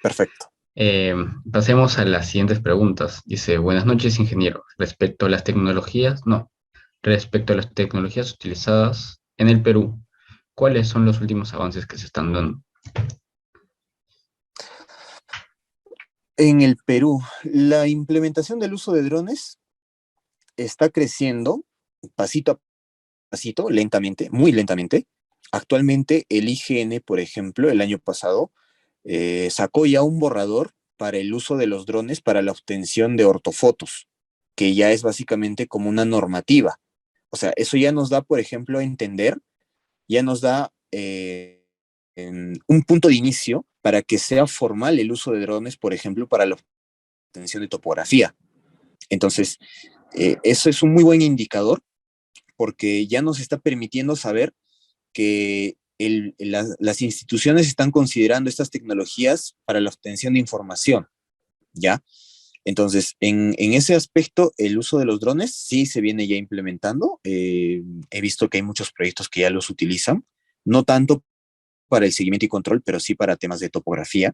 Speaker 6: Perfecto.
Speaker 5: Eh, Pasemos a las siguientes preguntas. Dice, buenas noches, ingeniero. Respecto a las tecnologías, no. Respecto a las tecnologías utilizadas en el Perú, ¿cuáles son los últimos avances que se están dando?
Speaker 6: En el Perú, la implementación del uso de drones está creciendo pasito a pasito, lentamente, muy lentamente. Actualmente el IGN, por ejemplo, el año pasado, sacó ya un borrador para el uso de los drones para la obtención de ortofotos, que ya es básicamente como una normativa. O sea, eso ya nos da, por ejemplo, a entender, ya nos da un punto de inicio para que sea formal el uso de drones, por ejemplo, para la obtención de topografía. Entonces, eso es un muy buen indicador porque ya nos está permitiendo saber que las instituciones están considerando estas tecnologías para la obtención de información, ¿ya? Entonces, en ese aspecto, el uso de los drones sí se viene ya implementando. He visto que hay muchos proyectos que ya los utilizan, no tanto para el seguimiento y control, pero sí para temas de topografía.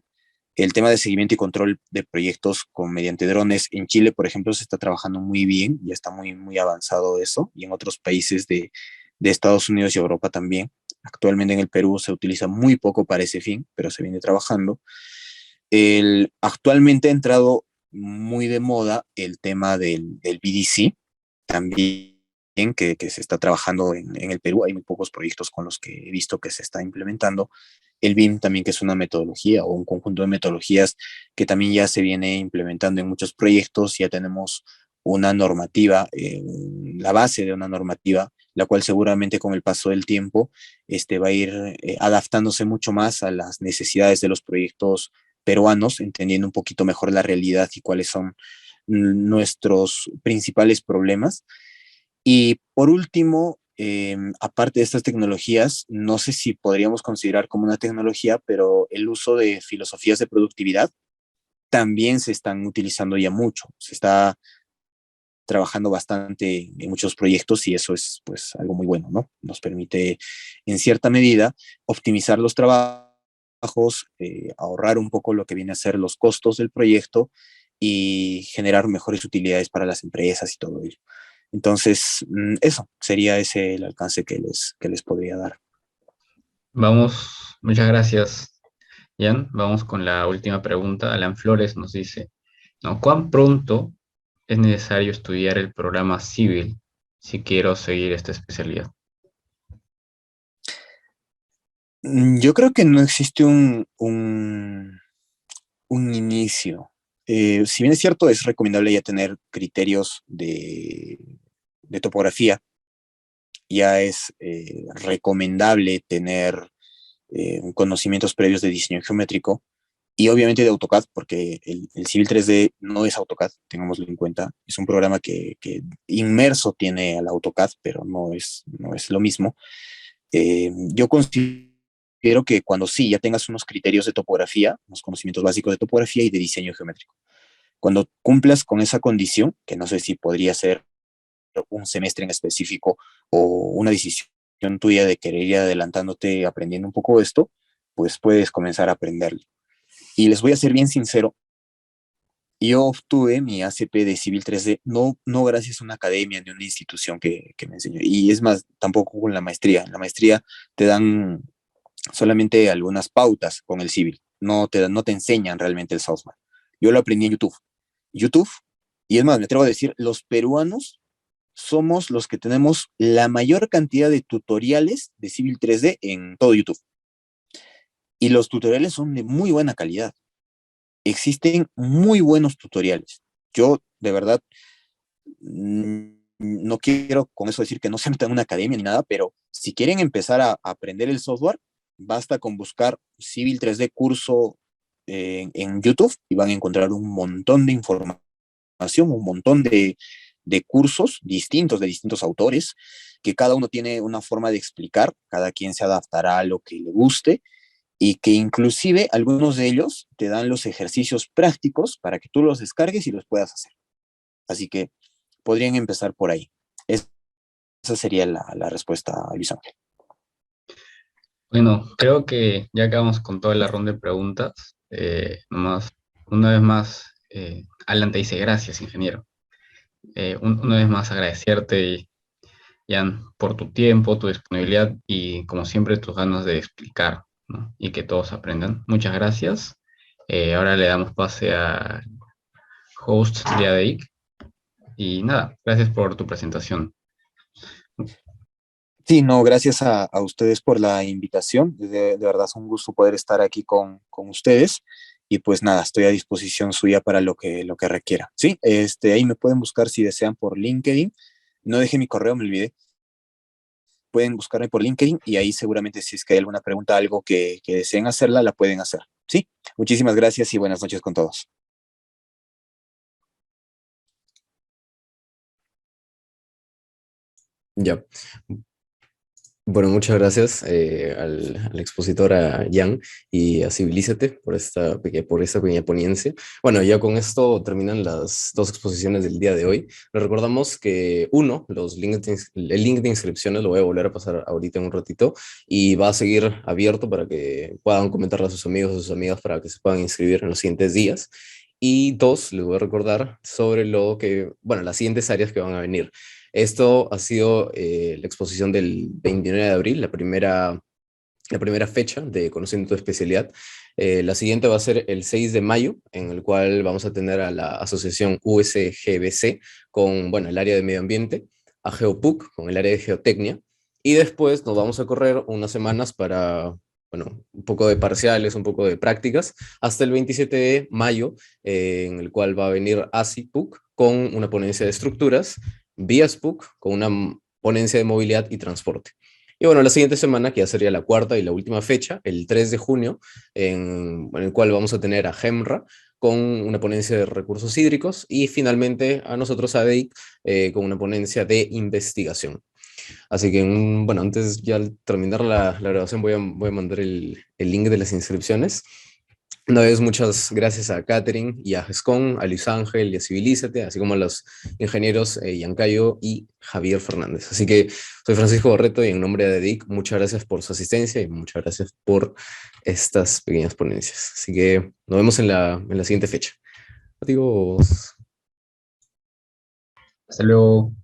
Speaker 6: El tema de seguimiento y control de proyectos mediante drones en Chile, por ejemplo, se está trabajando muy bien, ya está muy avanzado eso, y en otros países de Estados Unidos y Europa también. Actualmente en el Perú se utiliza muy poco para ese fin, pero se viene trabajando. Actualmente ha entrado muy de moda el tema del BDC, también que se está trabajando en el Perú. Hay muy pocos proyectos con los que he visto que se está implementando. El BIM también, que es una metodología o un conjunto de metodologías que también ya se viene implementando en muchos proyectos. Ya tenemos una normativa, la base de una normativa, la cual seguramente con el paso del tiempo va a ir adaptándose mucho más a las necesidades de los proyectos peruanos, entendiendo un poquito mejor la realidad y cuáles son nuestros principales problemas. Y por último, aparte de estas tecnologías, no sé si podríamos considerar como una tecnología, pero el uso de filosofías de productividad también se están utilizando ya mucho. Se está trabajando bastante en muchos proyectos y eso es pues algo muy bueno, ¿no? Nos permite en cierta medida optimizar los trabajos, ahorrar un poco lo que viene a ser los costos del proyecto y generar mejores utilidades para las empresas y todo ello. Entonces, eso sería ese el alcance que les podría dar.
Speaker 5: Vamos, muchas gracias, Jan. Vamos con la última pregunta. Alan Flores nos dice, ¿no? ¿Cuán pronto es necesario estudiar el programa civil si quiero seguir esta especialidad?
Speaker 6: Yo creo que no existe un inicio. Si bien es cierto, es recomendable ya tener criterios de topografía, ya es recomendable tener conocimientos previos de diseño geométrico y obviamente de AutoCAD, porque el Civil 3D no es AutoCAD, tengámoslo en cuenta. Es un programa que inmerso tiene al AutoCAD, pero no es lo mismo. Yo considero que cuando sí ya tengas unos criterios de topografía, unos conocimientos básicos de topografía y de diseño geométrico, cuando cumplas con esa condición, que no sé si podría ser un semestre en específico o una decisión tuya de querer ir adelantándote aprendiendo un poco esto, pues puedes comenzar a aprenderlo. Y les voy a ser bien sincero, yo obtuve mi ACP de Civil 3D no gracias a una academia ni una institución que me enseñó. Y es más, tampoco con la maestría. En la maestría te dan solamente algunas pautas con el Civil. No te enseñan realmente el software. Yo lo aprendí en YouTube. YouTube, y es más, me atrevo a decir, los peruanos somos los que tenemos la mayor cantidad de tutoriales de Civil 3D en todo YouTube. Y los tutoriales son de muy buena calidad. Existen muy buenos tutoriales. Yo, de verdad, no quiero con eso decir que no se metan en una academia ni nada, pero si quieren empezar a aprender el software, basta con buscar Civil 3D curso en YouTube y van a encontrar un montón de información, un montón de cursos distintos, de distintos autores, que cada uno tiene una forma de explicar, cada quien se adaptará a lo que le guste y que inclusive algunos de ellos te dan los ejercicios prácticos para que tú los descargues y los puedas hacer. Así que podrían empezar por ahí. Esa sería la respuesta, Luis Ángel.
Speaker 5: Bueno, creo que ya acabamos con toda la ronda de preguntas. Nomás, una vez más, Alan te dice gracias, ingeniero. Una vez más agradecerte, Jan, por tu tiempo, tu disponibilidad y, como siempre, tus ganas de explicar, ¿no? Y que todos aprendan. Muchas gracias. Ahora le damos pase a host de ADIC. Y nada, gracias por tu presentación.
Speaker 6: Sí, no, gracias a ustedes por la invitación. De verdad es un gusto poder estar aquí con ustedes. Y pues nada, estoy a disposición suya para lo que requiera. Sí, ahí me pueden buscar si desean por LinkedIn. No dejé mi correo, me olvidé. Pueden buscarme por LinkedIn y ahí seguramente si es que hay alguna pregunta, algo que deseen hacerla, la pueden hacer. Sí, muchísimas gracias y buenas noches con todos.
Speaker 1: Ya. Bueno, muchas gracias al expositor, a Jan y a Civilízate por esta pequeña ponencia. Bueno, ya con esto terminan las dos exposiciones del día de hoy. Les recordamos que el link de inscripciones lo voy a volver a pasar ahorita en un ratito y va a seguir abierto para que puedan comentarle a sus amigos o sus amigas para que se puedan inscribir en los siguientes días. Y dos, les voy a recordar sobre las siguientes áreas que van a venir. Esto ha sido la exposición del 29 de abril, la primera fecha de conocimiento de especialidad. La siguiente va a ser el 6 de mayo, en el cual vamos a tener a la asociación USGBC con, el área de medio ambiente, a GeoPUC con el área de geotecnia, y después nos vamos a correr unas semanas para, un poco de parciales, un poco de prácticas, hasta el 27 de mayo, en el cual va a venir ASIPUC con una ponencia de estructuras, VIASPUC con una ponencia de movilidad y transporte. Y bueno, la siguiente semana, que ya sería la cuarta y la última fecha, el 3 de junio, en el cual vamos a tener a GEMRA con una ponencia de recursos hídricos y finalmente a nosotros, a ADEIC, con una ponencia de investigación. Así que, antes ya al terminar la grabación voy a mandar el link de las inscripciones. Una vez, muchas gracias a Catherine y a GESCON, a Luis Ángel y a Civilízate, así como a los ingenieros Yancayo y Javier Fernández. Así que soy Francisco Barreto y en nombre de ADIC, muchas gracias por su asistencia y muchas gracias por estas pequeñas ponencias. Así que nos vemos en la siguiente fecha. Adiós.
Speaker 5: Hasta luego.